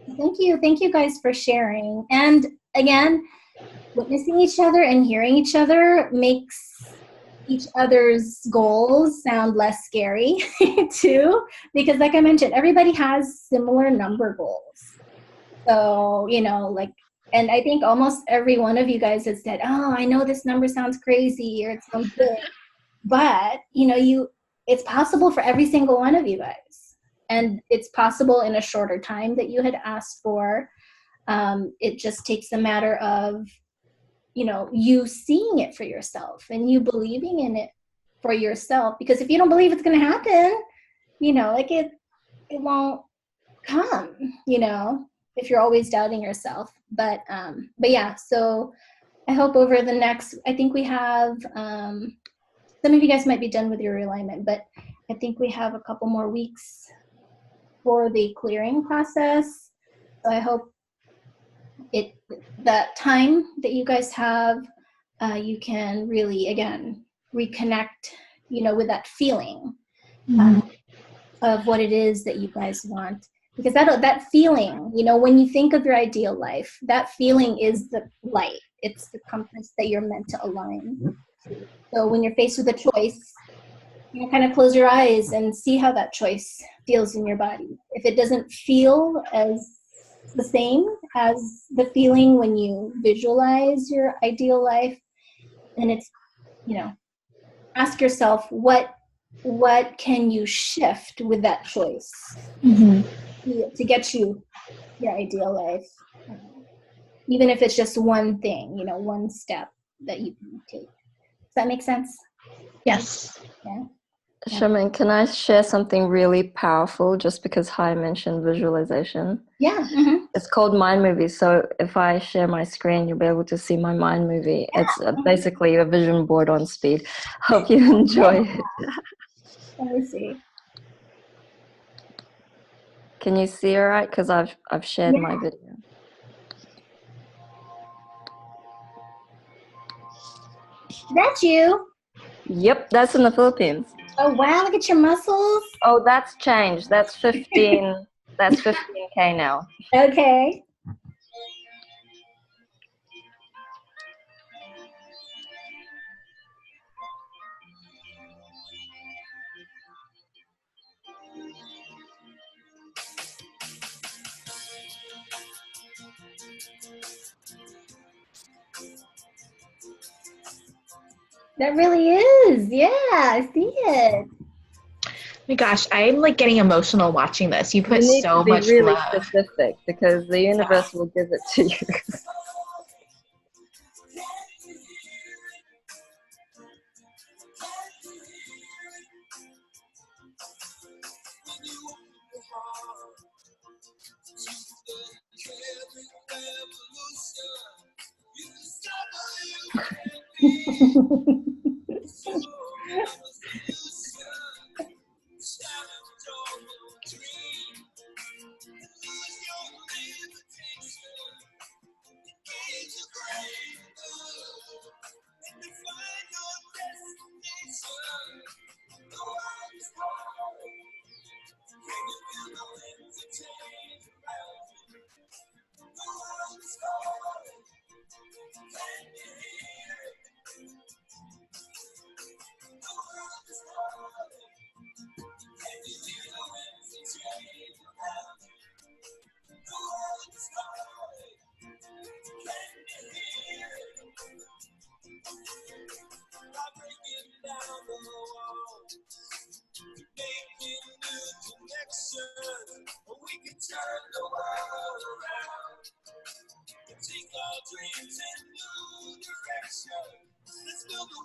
want. Thank you guys for sharing. And again, witnessing each other and hearing each other makes each other's goals sound less scary too, because like I mentioned, everybody has similar number goals. So, and I think almost every one of you guys has said, oh, I know this number sounds crazy or it sounds big, but it's possible for every single one of you guys. And it's possible in a shorter time that you had asked for. It just takes a matter of, you seeing it for yourself and you believing in it for yourself. Because if you don't believe it's going to happen, it won't come, if you're always doubting yourself. But yeah, so I hope over the next, I think we have, some of you guys might be done with your realignment, but I think we have a couple more weeks for the clearing process. So I hope that time that you guys have, you can really, again, reconnect, with that feeling of what it is that you guys want. Because that feeling, when you think of your ideal life, that feeling is the light. It's the compass that you're meant to align. So when you're faced with a choice, kind of close your eyes and see how that choice feels in your body. If it doesn't feel as the same as the feeling when you visualize your ideal life, then it's, ask yourself, what can you shift with that choice to get you your ideal life? Even if it's just one thing, one step that you can take. Does that make sense? Yes. Yeah. Charmaine, can I share something really powerful just because Hai mentioned visualization? Yeah. Mm-hmm. It's called Mind Movie. So if I share my screen, you'll be able to see my mind movie. Yeah. It's basically a vision board on speed. Hope you enjoy it. Let me see. Can you see all right? Because I've shared my video. That's you. Yep, that's in the Philippines. Oh wow, look at your muscles. Oh, that's changed. That's 15. That's 15K now. Okay. That really is. Yeah, I see it. Oh my gosh, I'm like getting emotional watching this. You put you need so to be much really love. specific because the universe will give it to you.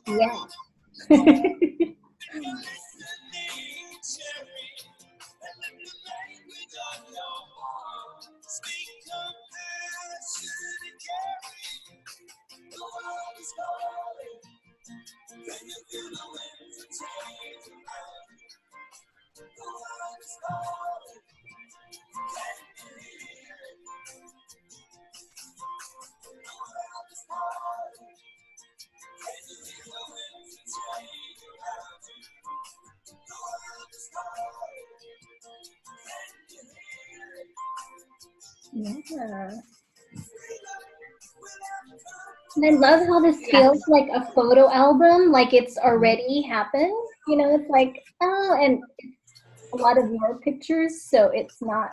Yeah. Yeah. And I love how this feels like a photo album, like it's already happened. You know, it's like, oh, and it's a lot of your pictures, so it's not,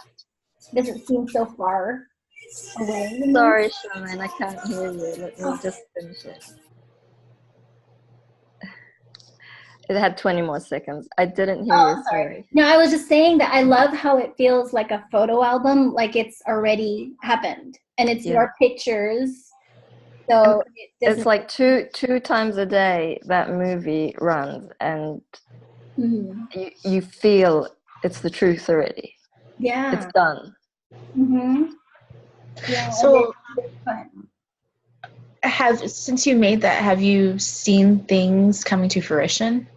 doesn't seem so far away. Sorry, Charmaine, I can't hear you. Let me just finish it. It had 20 more seconds. I didn't hear you, sorry. No, I was just saying that I love how it feels like a photo album, like it's already happened. And it's your pictures. So it's like two times a day that movie runs, and you feel it's the truth already. Yeah. It's done. Yeah. So since you made that, have you seen things coming to fruition?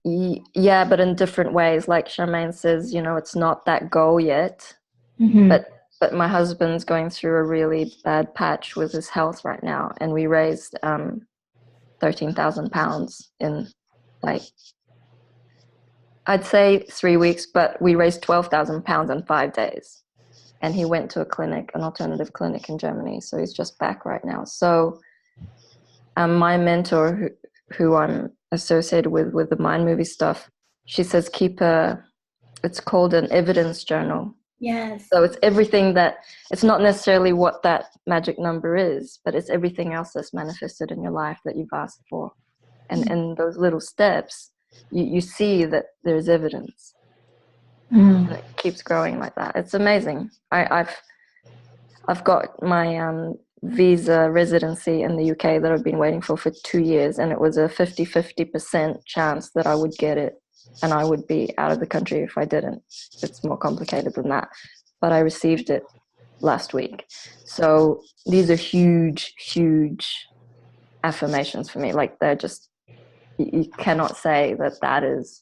Yeah, but in different ways. Like Charmaine says, you know, it's not that goal yet. But my husband's going through a really bad patch with his health right now, and we raised £13,000 in, like, I'd say 3 weeks, but we raised £12,000 in 5 days. And he went to a clinic, an alternative clinic in Germany, so he's just back right now. So my mentor, who I'm associated with the mind movie stuff, she says it's called an evidence journal. Yes. So it's everything it's not necessarily what that magic number is, but it's everything else that's manifested in your life that you've asked for. And in those little steps, you see that there's evidence. And it keeps growing like that. It's amazing. I've got my visa residency in the UK that I've been waiting for 2 years, and it was a 50% chance that I would get it, and I would be out of the country if I didn't. It's more complicated than that. But I received it last week. So these are huge, huge affirmations for me. Like, they're just, you cannot say that is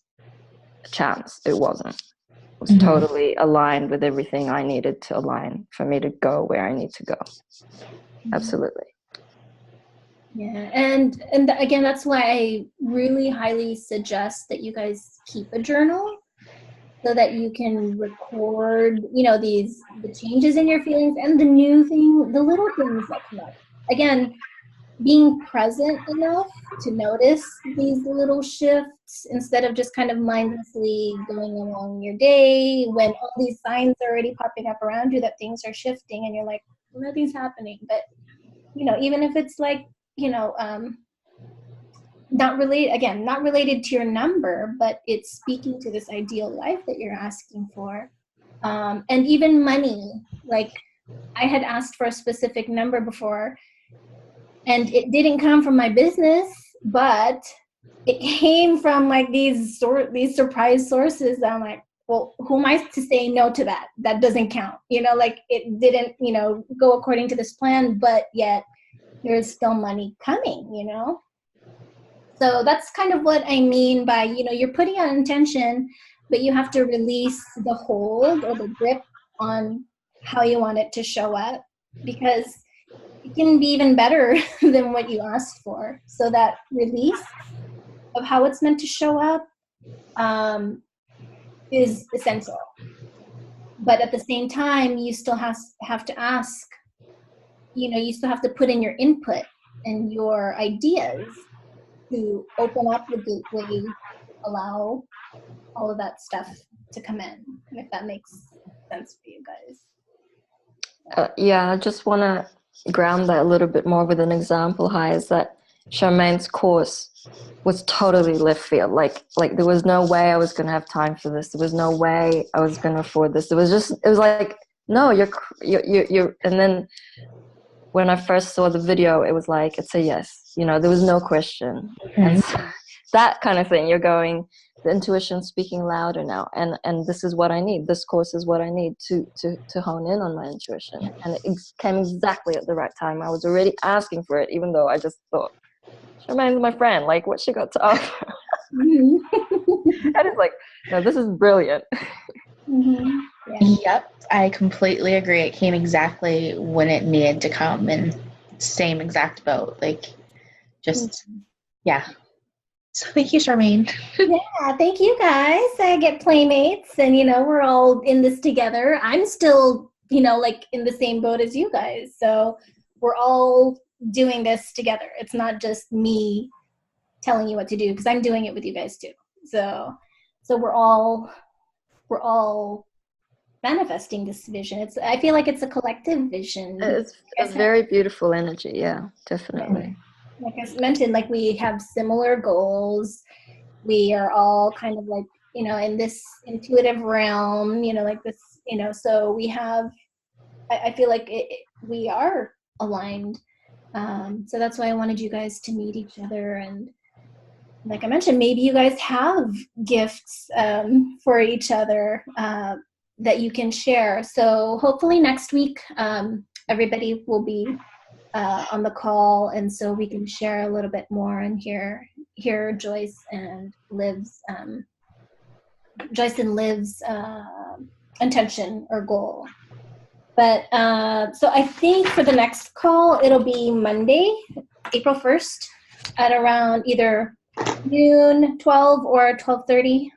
a chance. It wasn't. It was totally aligned with everything I needed to align for me to go where I need to go. Absolutely. Yeah, and again, that's why I really highly suggest that you guys keep a journal, so that you can record, you know, the changes in your feelings and the little things that come up. Again, being present enough to notice these little shifts instead of just kind of mindlessly going along your day when all these signs are already popping up around you that things are shifting and you're like, nothing's happening. But, you know, even if it's like, you know, not related to your number, but it's speaking to this ideal life that you're asking for. And even money, like I had asked for a specific number before, and it didn't come from my business, but it came from like these surprise sources. I'm like, well, who am I to say no to that? That doesn't count. You know, like it didn't, you know, go according to this plan, but yet there's still money coming, you know? So that's kind of what I mean by, you know, you're putting out intention, but you have to release the hold or the grip on how you want it to show up, because it can be even better than what you asked for. So that release of how it's meant to show up is essential. But at the same time, you still have to ask, you know, you still have to put in your input and your ideas to open up the gateway, allow all of that stuff to come in, if that makes sense for you guys. Yeah, I just want to ground that a little bit more with an example, Hai, is that Charmaine's course was totally left field. Like there was no way I was going to have time for this. There was no way I was going to afford this. It was like, no, you're, and then when I first saw the video, it was like, it's a yes, you know, there was no question. And so, that kind of thing, you're going, the intuition speaking louder now, and this is what I need. This course is what I need to hone in on my intuition. And it came exactly at the right time. I was already asking for it, even though I just thought, Charmaine's my friend, like, what she got to offer? And it's like, no, this is brilliant. Yeah. Yep, I completely agree. It came exactly when it needed to come, and same exact boat. Like, just, yeah. So thank you, Charmaine. Yeah, thank you guys. I get playmates, and we're all in this together. I'm still, like in the same boat as you guys. So we're all doing this together. It's not just me telling you what to do, because I'm doing it with you guys too. So we're all manifesting this vision. I feel like it's a collective vision. It's very beautiful energy. Yeah, definitely. Like I mentioned, like we have similar goals. We are all kind of like, in this intuitive realm, like this, so we have, I feel like we are aligned. So that's why I wanted you guys to meet each other. And like I mentioned, maybe you guys have gifts for each other that you can share. So hopefully next week, everybody will be on the call, and so we can share a little bit more and hear Joyce and Liv's intention or goal. But so I think for the next call, it'll be Monday, April 1st, at around either noon, 12 or 12:30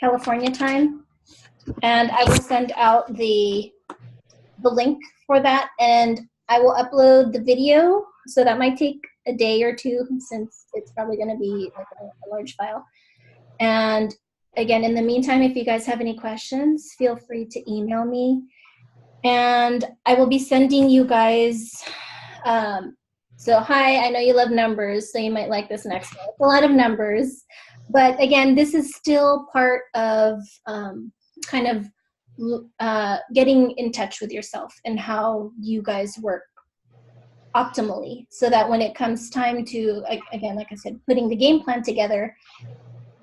California time, and I will send out the link for that, and I will upload the video. So that might take a day or two, since it's probably going to be like a large file. And again, in the meantime, if you guys have any questions, feel free to email me, and I will be sending you guys. So hi, I know you love numbers, so you might like this next one. It's a lot of numbers, but again, this is still part of kind of getting in touch with yourself and how you guys work optimally, so that when it comes time to, again, like I said, putting the game plan together,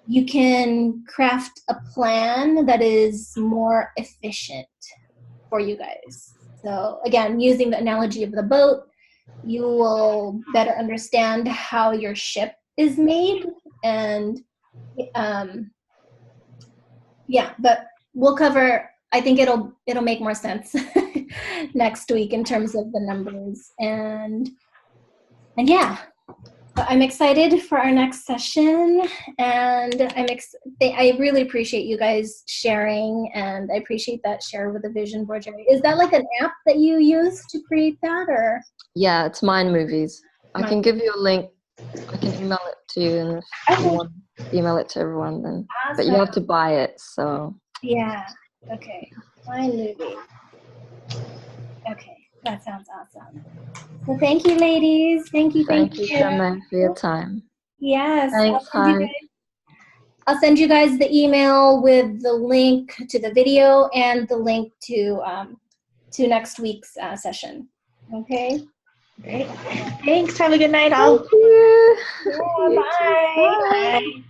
you can craft a plan that is more efficient for you guys. So again, using the analogy of the boat, you will better understand how your ship is made. And yeah, but we'll cover, I think it'll make more sense next week in terms of the numbers. And yeah, I'm excited for our next session, and I really appreciate you guys sharing, and I appreciate that share with the vision board. Is that like an app that you use to create that, or? Yeah, it's Mind Movies. I can give you a link. I can email it to you, and if you want to email it to everyone, then. Awesome. But you have to buy it, so. Yeah. Okay. Mind Movies. Okay, that sounds awesome. Well, thank you, ladies. Thank you, Charmaine, for your time. Yes. Thanks, I'll send you guys the email with the link to the video and the link to next week's session. Okay. Great. Thanks. Have a good night, all. Thank you. Yeah, bye. Bye.